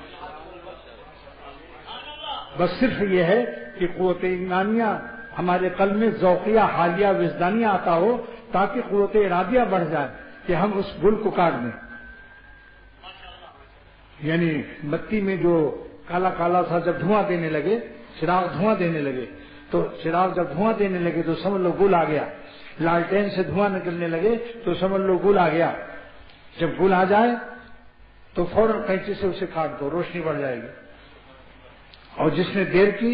بس صرف یہ ہے کہ قوت ایمانیہ ہمارے قلب میں ذوقیہ حالیہ وجدانیہ آتا ہو تاکہ قوت ارادیہ بڑھ جائے کہ ہم اس گل کو کاٹ دیں۔ یعنی بتی میں جو کالا کالا سا جب دھواں دینے لگے، چراغ دھواں دینے لگے، تو چراغ جب دھواں دینے لگے تو سمجھ لو گل آ گیا، لالٹین سے دھواں نکلنے لگے تو سمجھ لو گل آ گیا۔ جب گل آ جائے تو فوراً قینچی سے اسے کاٹ دو، روشنی بڑھ جائے گی۔ اور جس نے دیر کی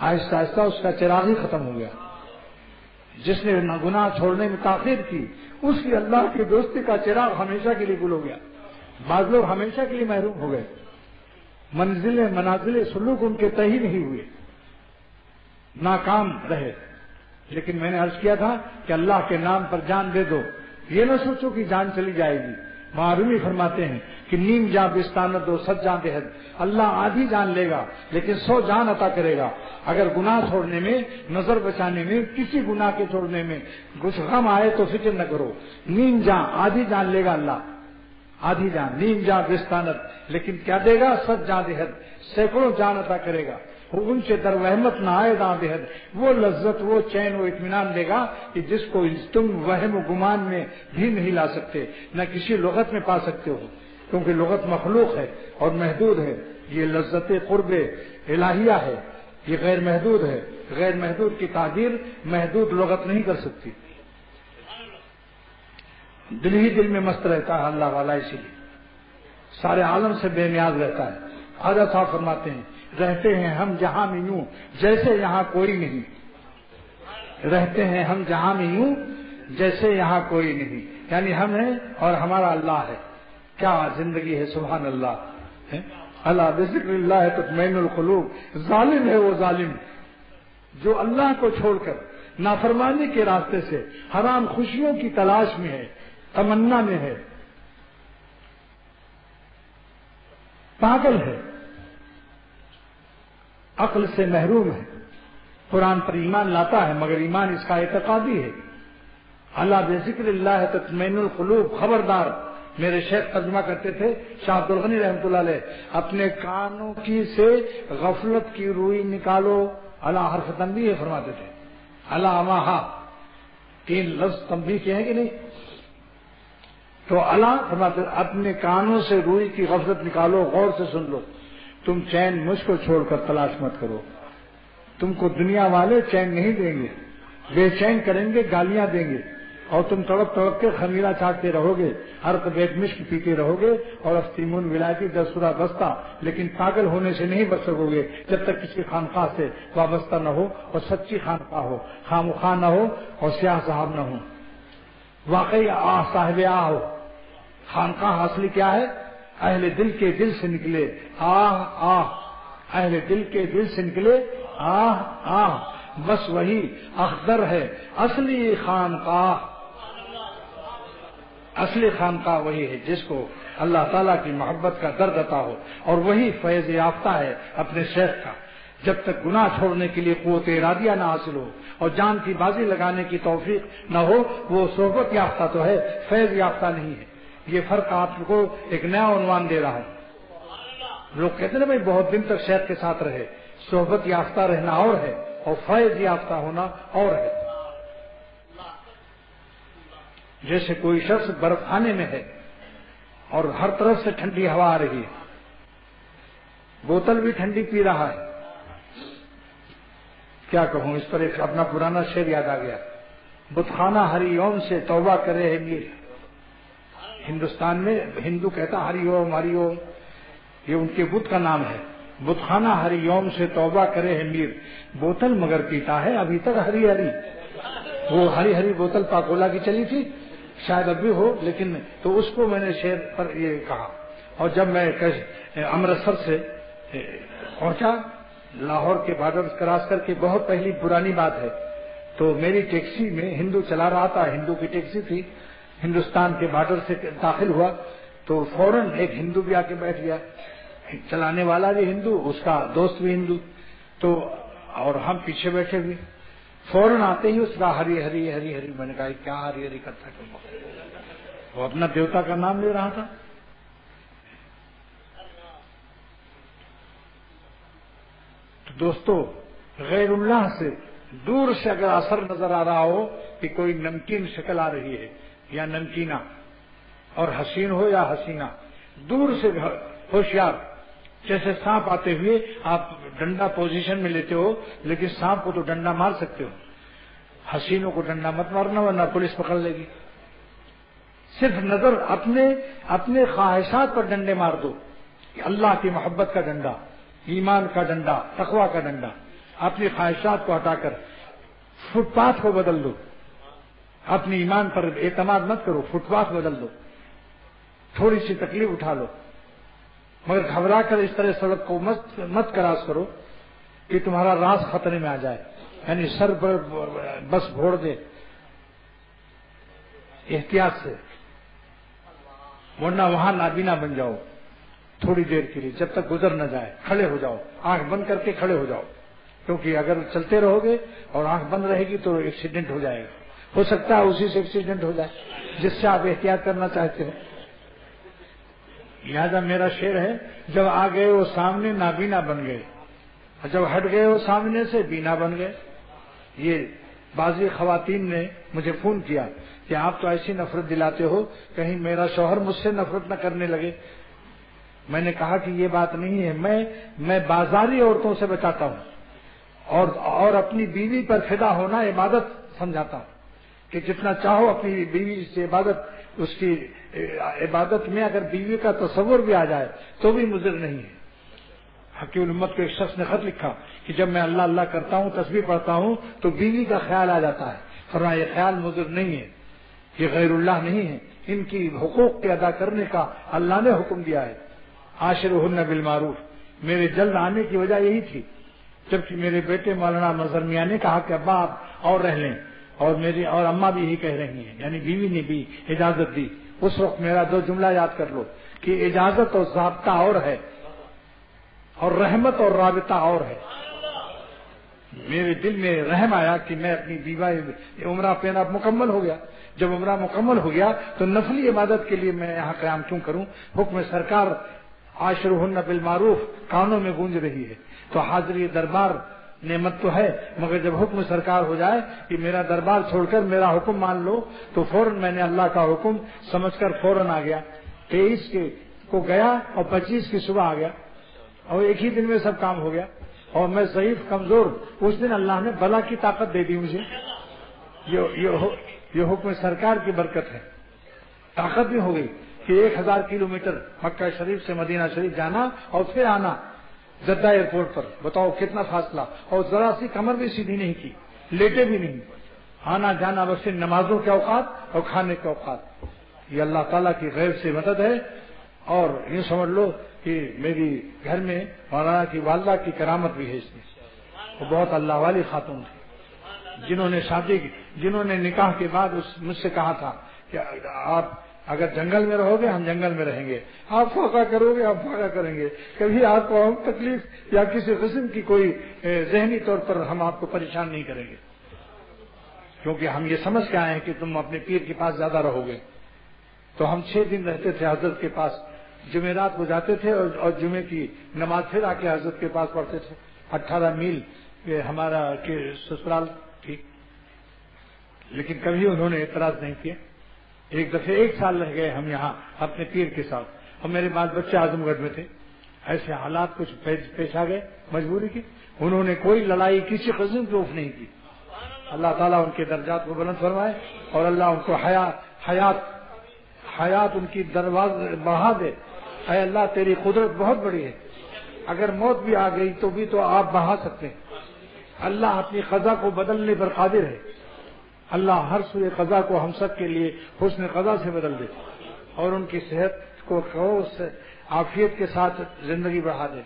آہستہ آہستہ اس کا چراغ ہی ختم ہو گیا۔ جس نے گناہ چھوڑنے میں تاخیر کی اس کی اللہ کی دوستی کا چراغ ہمیشہ کے لیے گل ہو گیا۔ بعض لوگ ہمیشہ کے لیے محروم ہو گئے، منازل سلوک ان کے طے ہی نہیں ہوئے، ناکام رہے۔ لیکن میں نے عرض کیا تھا کہ اللہ کے نام پر جان دے دو، یہ نہ سوچو کہ جان چلی جائے گی۔ معرومی فرماتے ہیں کہ نیم جاں بستانت دو 100 جاں دہد، اللہ آدھی جان لے گا لیکن 100 جان عطا کرے گا۔ اگر گناہ چھوڑنے میں، نظر بچانے میں، کسی گناہ کے چھوڑنے میں کچھ غم آئے تو فکر نہ کرو، نیم جاں آدھی جان لے گا اللہ، آدھی جان، نیم جاں بستانت، لیکن کیا دے گا؟ 100 جاں دہد، سینکڑوں جان عطا کرے گا۔ ان سے در وہمت نہ آئے داں دہد، وہ لذت، وہ چین، وہ اطمینان دے گا کہ جس کو تم وہم و گمان میں بھی نہیں لا سکتے، نہ کسی لغت میں پا سکتے ہو، کیونکہ لغت مخلوق ہے اور محدود ہے۔ یہ لذت قرب الہیہ ہے، یہ غیر محدود ہے، غیر محدود کی تعبیر محدود لغت نہیں کر سکتی۔ دل ہی دل میں مست رہتا ہے اللہ والا، اسی لیے سارے عالم سے بے نیاز رہتا ہے۔ خواجہ صاحب فرماتے ہیں رہتے ہیں ہم جہاں میں یوں جیسے یہاں کوئی نہیں، رہتے ہیں ہم جہاں میں یوں جیسے یہاں کوئی نہیں، یعنی ہم ہیں اور ہمارا اللہ ہے۔ کیا زندگی ہے، سبحان اللہ ہے۔ اللہ بذکر اللہ تطمئن القلوب، ظالم ہے وہ ظالم جو اللہ کو چھوڑ کر نافرمانی کے راستے سے حرام خوشیوں کی تلاش میں ہے، تمنا میں ہے، پاگل ہے، عقل سے محروم ہے۔ قرآن پر ایمان لاتا ہے مگر ایمان اس کا اعتقادی ہے۔ اللہ بذکر اللہ تطمئن القلوب، خبردار، میرے شیخ ترجمہ کرتے تھے شاہ عبد الغنی رحمۃ اللہ علیہ، اپنے کانوں کی سے غفلت کی روئی نکالو، اللہ حرف تنبیہ فرماتے تھے، اللہ ماہا 3 لفظ تنبیہ کے ہیں کہ نہیں؟ تو اللہ فرماتے اپنے کانوں سے روئی کی غفلت نکالو، غور سے سن لو، تم چین مجھ کو چھوڑ کر تلاش مت کرو، تم کو دنیا والے چین نہیں دیں گے، بے چین کریں گے، گالیاں دیں گے، اور تم تڑپ تڑپ کے خمیرہ چاٹتے رہو گے، ہر بیت مشک پیتے رہو گے اور افتیمون ولایتی دستورہ بستہ، لیکن پاگل ہونے سے نہیں بچ سکو گے جب تک کسی خانقاہ سے وابستہ نہ ہو اور سچی خانقاہ ہو، خامخواہ نہ ہو اور سیاہ صاحب نہ ہو، واقعی صاحب ہو۔ خانقاہ اصلی کیا ہے؟ اہل دل کے دل سے نکلے آہ، اہل دل کے دل سے نکلے آہ، بس وہی اخضر ہے اصلی خانقاہ۔ اصلی خانقاہ وہی ہے جس کو اللہ تعالیٰ کی محبت کا درد عطا ہو، اور وہی فیض یافتہ ہے اپنے شیخ کا۔ جب تک گناہ چھوڑنے کے لیے قوت ارادیہ نہ حاصل ہو اور جان کی بازی لگانے کی توفیق نہ ہو، وہ صحبت یافتہ تو ہے، فیض یافتہ نہیں ہے۔ یہ فرق آپ کو ایک نیا عنوان دے رہا ہے۔ لوگ کہتے ہیں بھائی بہت دن تک شیخ کے ساتھ رہے، صحبت یافتہ رہنا اور ہے اور فیض یافتہ ہونا اور ہے۔ جیسے کوئی شخص برف خانے میں ہے اور ہر طرف سے ٹھنڈی ہوا آ رہی ہے، بوتل بھی ٹھنڈی پی رہا ہے. کیا کہوں، اس پر ایک اپنا پرانا شعر یاد آ گیا، بتخانہ ہری اوم سے توبہ کرے ہے میر. ہندوستان میں ہندو کہتا ہری اوم ہری اوم، یہ ان کے بت کا نام ہے. بتخانہ ہری اوم سے توبہ کرے ہے میر، بوتل مگر پیتا ہے ابھی تک ہری ہری. وہ ہری ہری بوتل پاکولا کی چلی تھی، شاید اب بھی ہو، لیکن تو اس کو میں نے شعر پر یہ کہا. اور جب میں امرتسر سے پہنچا، لاہور کے بارڈر کراس کر کے، بہت پہلی پرانی بات ہے، تو میری ٹیکسی میں ہندو چلا رہا تھا، ہندو کی ٹیکسی تھی، ہندوستان کے بارڈر سے داخل ہوا تو فوراً ایک ہندو بھی آ کے بیٹھ گیا، چلانے والا بھی ہندو، اس کا دوست بھی ہندو، تو اور ہم پیچھے بیٹھے ہوئے. فوراً آتے ہی اس کا ہری ہری ہری ہری. میں نے کہا کیا ہری ہری کرتا ہے، وہ اپنا دیوتا کا نام لے رہا تھا. تو دوستو، غیر اللہ سے دور سے اگر اثر نظر آ رہا ہو کہ کوئی نمکین شکل آ رہی ہے یا نمکینہ، اور حسین ہو یا حسینہ، دور سے ہوشیار. جیسے سانپ آتے ہوئے آپ ڈنڈا پوزیشن میں لیتے ہو، لیکن سانپ کو تو ڈنڈا مار سکتے ہو، حسینوں کو ڈنڈا مت مارنا ورنہ پولیس پکڑ لے گی. صرف نظر اپنے خواہشات پر ڈنڈے مار دو. اللہ کی محبت کا ڈنڈا، ایمان کا ڈنڈا، تقوی کا ڈنڈا. اپنی خواہشات کو ہٹا کر فٹ پاتھ کو بدل دو. اپنے ایمان پر اعتماد مت کرو، فٹ پاتھ بدل دو. تھوڑی سی تکلیف اٹھا لو، مگر گھبرا کر اس طرح سڑک کو مت کراس کرو کہ تمہارا راز خطرے میں آ جائے، یعنی سر پر بس بھوڑ دے. احتیاط سے، ورنہ وہاں نابینا بن جاؤ تھوڑی دیر کے لیے، جب تک گزر نہ جائے. کھڑے ہو جاؤ، آنکھ بند کر کے کھڑے ہو جاؤ، کیونکہ اگر چلتے رہو گے اور آنکھ بند رہے گی تو ایکسیڈنٹ ہو جائے گا. ہو سکتا ہے اسی سے ایکسیڈنٹ ہو جائے جس سے آپ احتیاط کرنا چاہتے ہو. لہذا میرا شعر ہے، جب آ گئے وہ سامنے نابینا بن گئے، اور جب ہٹ گئے وہ سامنے سے بینا بن گئے. یہ بعضی خواتین نے مجھے فون کیا کہ آپ تو ایسی نفرت دلاتے ہو، کہیں میرا شوہر مجھ سے نفرت نہ کرنے لگے. میں نے کہا کہ یہ بات نہیں ہے، میں بازاری عورتوں سے بچاتا ہوں اور اپنی بیوی پر فدا ہونا عبادت سمجھاتا ہوں کہ جتنا چاہو اپنی بیوی سے عبادت. اس کی عبادت میں اگر بیوی کا تصور بھی آ جائے تو بھی مضر نہیں ہے. حکیم الامت کو ایک شخص نے خط لکھا کہ جب میں اللہ اللہ کرتا ہوں، تسبیح پڑھتا ہوں تو بیوی کا خیال آ جاتا ہے. فرمایا یہ خیال مضر نہیں ہے، یہ غیر اللہ نہیں ہے، ان کی حقوق کے ادا کرنے کا اللہ نے حکم دیا ہے. عاشرہن بالمعروف. میرے جلد آنے کی وجہ یہی تھی، جبکہ میرے بیٹے مولانا مظہر میاں نے کہا کہ ابا آپ اور رہ لیں، اور میری اور اماں بھی یہی کہہ رہی ہیں، یعنی بیوی نے بھی اجازت دی. اس وقت میرا دو جملہ یاد کر لو کہ اجازت اور ضابطہ اور ہے، اور رحمت اور رابطہ اور ہے. میرے دل میں رحم آیا کہ میں اپنی بیوہ عمرہ پہنا مکمل ہو گیا. جب عمرہ مکمل ہو گیا تو نفلی عبادت کے لیے میں یہاں قیام کیوں کروں. حکم سرکار عاشرہن بالمعروف کانوں میں گونج رہی ہے. تو حاضری دربار نعمت تو ہے، مگر جب حکم سرکار ہو جائے کہ میرا دربار چھوڑ کر میرا حکم مان لو، تو فوراً میں نے اللہ کا حکم سمجھ کر فوراً آ گیا. 23 کو گیا اور 25 کی صبح آ گیا، اور ایک ہی دن میں سب کام ہو گیا. اور میں ضعیف کمزور، اس دن اللہ نے بلا کی طاقت دے دی مجھے. یہ حکم سرکار کی برکت ہے. طاقت بھی ہو گئی کہ 1000 کلومیٹر مکہ شریف سے مدینہ شریف جانا اور پھر آنا جدہ ایئرپورٹ پر. بتاؤ کتنا فاصلہ، اور ذرا سی کمر بھی سیدھی نہیں کی، لیٹے بھی نہیں. آنا جانا بس نمازوں کے اوقات اور کھانے کے اوقات. یہ اللہ تعالیٰ کی غیب سے مدد ہے. اور یہ سمجھ لو کہ میری گھر میں مولانا کی والدہ کی کرامت بھی ہے. اس میں وہ بہت اللہ والی خاتون تھی، جنہوں نے نکاح کے بعد مجھ سے کہا تھا کہ آپ اگر جنگل میں رہو گے ہم جنگل میں رہیں گے، آپ فاقہ کرو گے ہم فاقہ کریں گے، کبھی آپ کو ہم تکلیف یا کسی قسم کی کوئی ذہنی طور پر ہم آپ کو پریشان نہیں کریں گے، کیونکہ ہم یہ سمجھ کے آئے ہیں کہ تم اپنے پیر کے پاس زیادہ رہو گے. تو ہم 6 دن رہتے تھے حضرت کے پاس. جمعرات کو جاتے تھے اور جمعے کی نماز پھر آ کے حضرت کے پاس پڑھتے تھے. 18 میل ہمارا سسرال تھی، لیکن کبھی انہوں نے اعتراض نہیں کیا. ایک دفعہ 1 سال رہ گئے ہم یہاں اپنے پیر کے ساتھ، اور میرے بال بچے اعظم گڑھ میں تھے. ایسے حالات کچھ پیش آ گئے مجبوری کی. انہوں نے کوئی لڑائی کسی قسم کی اوف نہیں کی. اللہ تعالیٰ ان کے درجات کو بلند فرمائے اور اللہ ان کو حیات ان کی دروازہ بڑھا دے. اے اللہ تیری قدرت بہت بڑی ہے، اگر موت بھی آ گئی تو بھی تو آپ بڑھا سکتے ہیں. اللہ اپنی قضا کو بدلنے پر قادر ہے. اللہ ہر سوئے قضا کو ہم سب کے لیے حسن قضا سے بدل دے اور ان کی صحت کو عافیت کے ساتھ زندگی بڑھا دے.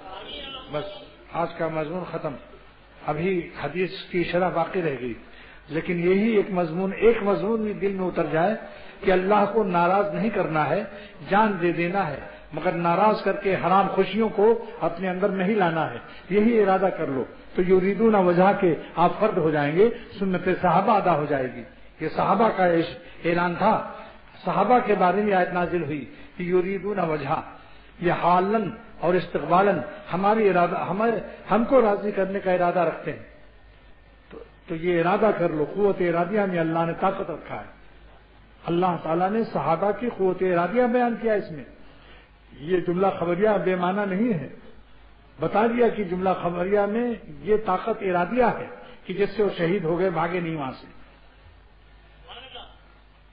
بس آج کا مضمون ختم. ابھی حدیث کی شرح باقی رہ گئی، لیکن یہی ایک مضمون بھی دل میں اتر جائے کہ اللہ کو ناراض نہیں کرنا ہے، جان دے دینا ہے، مگر ناراض کر کے حرام خوشیوں کو اپنے اندر نہیں لانا ہے. یہی ارادہ کر لو تو یریدون وجہ کے آپ فرد ہو جائیں گے، سنت صحابہ ادا ہو جائے گی. یہ صحابہ کا اعلان تھا. صحابہ کے بارے میں آیت نازل ہوئی کہ یریدون وجہ، یہ حالن اور استقبالن ہماری ارادہ ہم کو راضی کرنے کا ارادہ رکھتے ہیں. تو یہ ارادہ کر لو. قوت ارادیہ میں اللہ نے طاقت رکھا ہے. اللہ تعالیٰ نے صحابہ کی قوت ارادیہ بیان کیا اس میں. یہ جملہ خبریہ بے معنی نہیں ہے. بتا دیا کہ جملہ خبریہ میں یہ طاقت ارادیہ ہے کہ جس سے وہ شہید ہو گئے، بھاگے نہیں وہاں سے.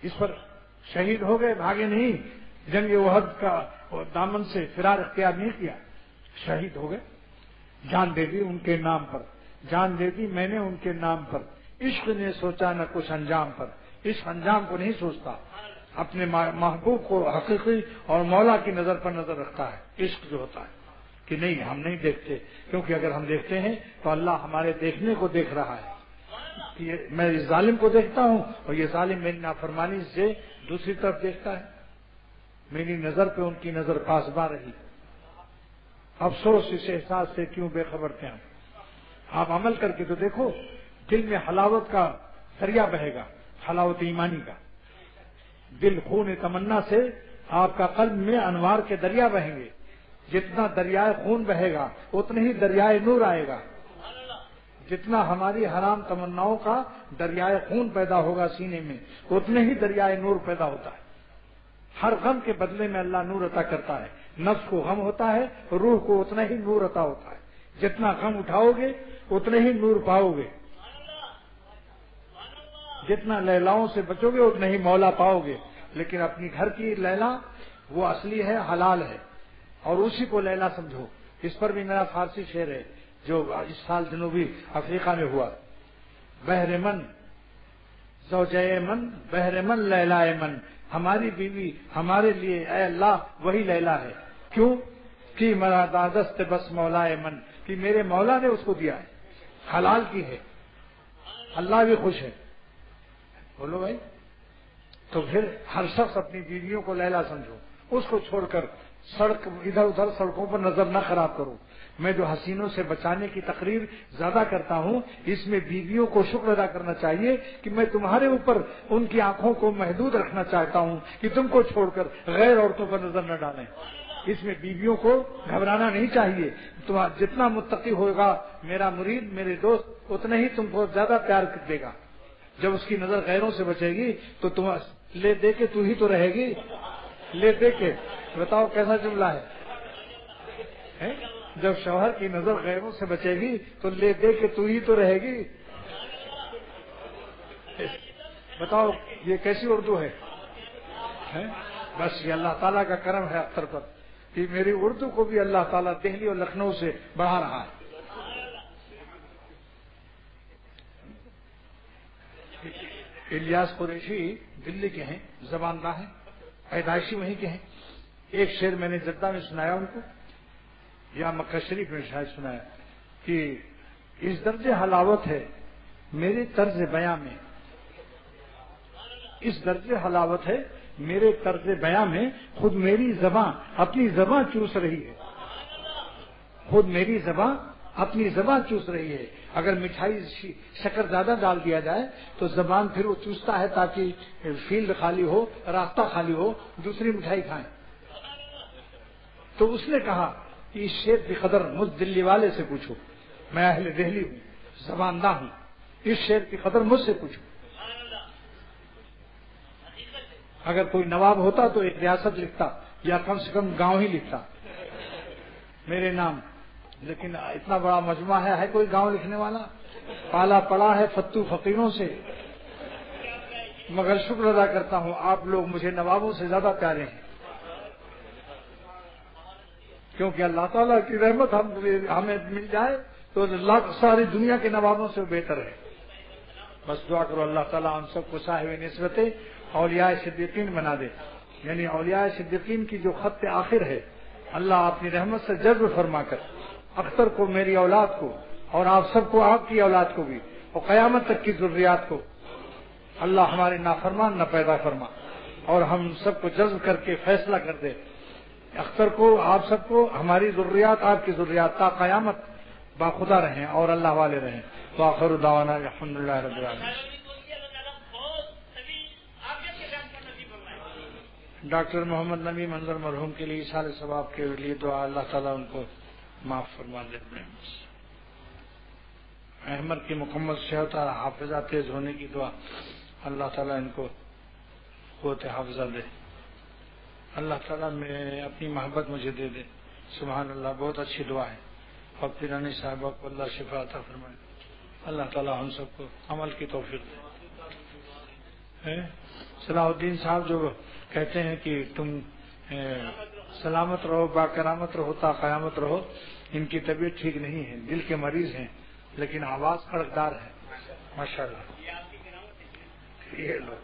اس پر شہید ہو گئے، بھاگے نہیں، جنگ احد کا دامن سے فرار اختیار نہیں کیا، شہید ہو گئے. جان دے دی ان کے نام پر، جان دے دی میں نے ان کے نام پر. عشق نے سوچا نہ کچھ انجام پر. اس انجام کو نہیں سوچتا، اپنے محبوب کو حقیقی اور مولا کی نظر پر نظر رکھتا ہے. عشق جو ہوتا ہے کہ نہیں ہم نہیں دیکھتے، کیونکہ اگر ہم دیکھتے ہیں تو اللہ ہمارے دیکھنے کو دیکھ رہا ہے. میں اس ظالم کو دیکھتا ہوں اور یہ ظالم میری نافرمانی سے دوسری طرف دیکھتا ہے. میری نظر پہ ان کی نظر پاسباں رہی. افسوس اس احساس سے کیوں بے خبر تھے ہم. آپ عمل کر کے تو دیکھو، دل میں حلاوت کا دریا بہے گا، حلاوت ایمانی کا. دل خون تمنا سے آپ کا قلب میں انوار کے دریا بہیں گے. جتنا دریائے خون بہے گا اتنا ہی دریائے نور آئے گا. جتنا ہماری حرام تمناؤں کا دریائے خون پیدا ہوگا سینے میں، اتنے ہی دریائے نور پیدا ہوتا ہے. ہر غم کے بدلے میں اللہ نور عطا کرتا ہے. نفس کو غم ہوتا ہے، روح کو اتنا ہی نور عطا ہوتا ہے. جتنا غم اٹھاؤ گے اتنے ہی نور پاؤ گے. جتنا لیلاؤں سے بچو گے اتنا ہی مولا پاؤ گے. لیکن اپنی گھر کی لیلا وہ اصلی ہے، حلال ہے، اور اسی کو لیلا سمجھو. اس پر بھی میرا فارسی شعر ہے جو اس سال جنوبی افریقہ میں ہوا. بحر من زوجہ من، بحر من لیلائے من. ہماری بیوی ہمارے لیے اے اللہ وہی لیلا ہے. کیوں کہ مرا دادست بس مولائے من، کہ میرے مولا نے اس کو دیا ہے، حلال کی ہے، اللہ بھی خوش ہے. بولو بھائی. تو پھر ہر شخص اپنی بیویوں کو لیلا سمجھو. اس کو چھوڑ کر سڑک ادھر ادھر سڑکوں پر نظر نہ خراب کرو. میں جو حسینوں سے بچانے کی تقریر زیادہ کرتا ہوں، اس میں بیویوں کو شکر ادا کرنا چاہیے کہ میں تمہارے اوپر ان کی آنکھوں کو محدود رکھنا چاہتا ہوں کہ تم کو چھوڑ کر غیر عورتوں پر نظر نہ ڈالیں. اس میں بیویوں کو گھبرانا نہیں چاہیے. جتنا متقی ہوگا میرا مرید، میرے دوست، اتنا ہی تم کو زیادہ پیار دے گا. جب اس کی نظر غیروں سے بچے گی تو تم لے دے کے تو ہی تو رہے گی. لے دے کے بتاؤ کیسا جملہ ہے. جب شوہر کی نظر غیروں سے بچے گی تو لے دے کے تو ہی تو رہے گی. بتاؤ یہ کیسی اردو ہے. بس یہ اللہ تعالیٰ کا کرم ہے اختر پر کہ میری اردو کو بھی اللہ تعالیٰ دہلی اور لکھنؤ سے بڑھا رہا ہے. الیاس قریشی دلی کے ہیں، زبانداں ہیں، پیدائشی وہیں کے ہیں. ایک شعر میں نے جدہ میں سنایا ان کو، یا مکہ شریف میں شاید سنایا کہ اس درجے حلاوت ہے میرے طرز بیاں میں. اس درجے حلاوت ہے میرے طرز بیاں میں، خود میری زباں اپنی زباں چوس رہی ہے. خود میری زباں اپنی زبان چوس رہی ہے. اگر مٹھائی شکر زیادہ ڈال دیا جائے تو زبان پھر وہ چوستا ہے تاکہ فیلڈ خالی ہو، راستہ خالی ہو، دوسری مٹھائی کھائیں. تو اس نے کہا کہ اس شعر کی قدر مجھ دلی والے سے پوچھو، میں اہل دہلی ہوں، زباندہ ہوں، اس شعر کی قدر مجھ سے پوچھو. اگر کوئی نواب ہوتا تو ایک ریاست لکھتا یا کم سے کم گاؤں ہی لکھتا میرے نام، لیکن اتنا بڑا مجمع ہے کوئی گاؤں لکھنے والا؟ پالا پڑا ہے فتو فقیروں سے، مگر شکر ادا کرتا ہوں آپ لوگ مجھے نوابوں سے زیادہ پیارے ہیں، کیونکہ اللہ تعالیٰ کی رحمت ہمیں مل جائے تو اللہ ساری دنیا کے نوابوں سے بہتر ہے۔ بس دعا کرو اللہ تعالیٰ ہم سب کو صاحب نسبت اولیاء صدیقین بنا دے، یعنی اولیاء صدیقین کی جو خط آخر ہے اللہ اپنی رحمت سے جذب فرما کر اختر کو، میری اولاد کو، اور آپ سب کو، آپ کی اولاد کو بھی، اور قیامت تک کی ذریات کو اللہ ہمارے نافرمان نہ پیدا فرما، اور ہم سب کو جذب کر کے فیصلہ کر دے اختر کو، آپ سب کو، ہماری ذریات، آپ کی ذریات تا قیامت باخدا رہیں اور اللہ والے رہیں۔ وآخر دعوانا الحمدللہ رب العالمین۔ ڈاکٹر محمد نبی منظر مرحوم کے لیے ایصال ثواب کے لیے دعا، اللہ تعالیٰ ان کو معاف فرما دے۔ احمد کی مکمل صحت اور حافظہ تیز ہونے کی دعا، اللہ تعالیٰ ان کو قوت حافظہ دے، اللہ تعالیٰ میں اپنی محبت مجھے دے دے۔ سبحان اللہ، بہت اچھی دعا ہے۔ اور پیرانی صاحبہ کو اللہ شفا عطا فرمائے، اللہ تعالیٰ ہم سب کو عمل کی توفیق دے۔ صلاح الدین صاحب جو کہتے ہیں کہ تم سلامت رہو، باکرامت رہو، تا قیامت رہو، ان کی طبیعت ٹھیک نہیں ہے، دل کے مریض ہیں، لیکن آواز کڑکدار ہے، ماشاء اللہ۔ یہ لو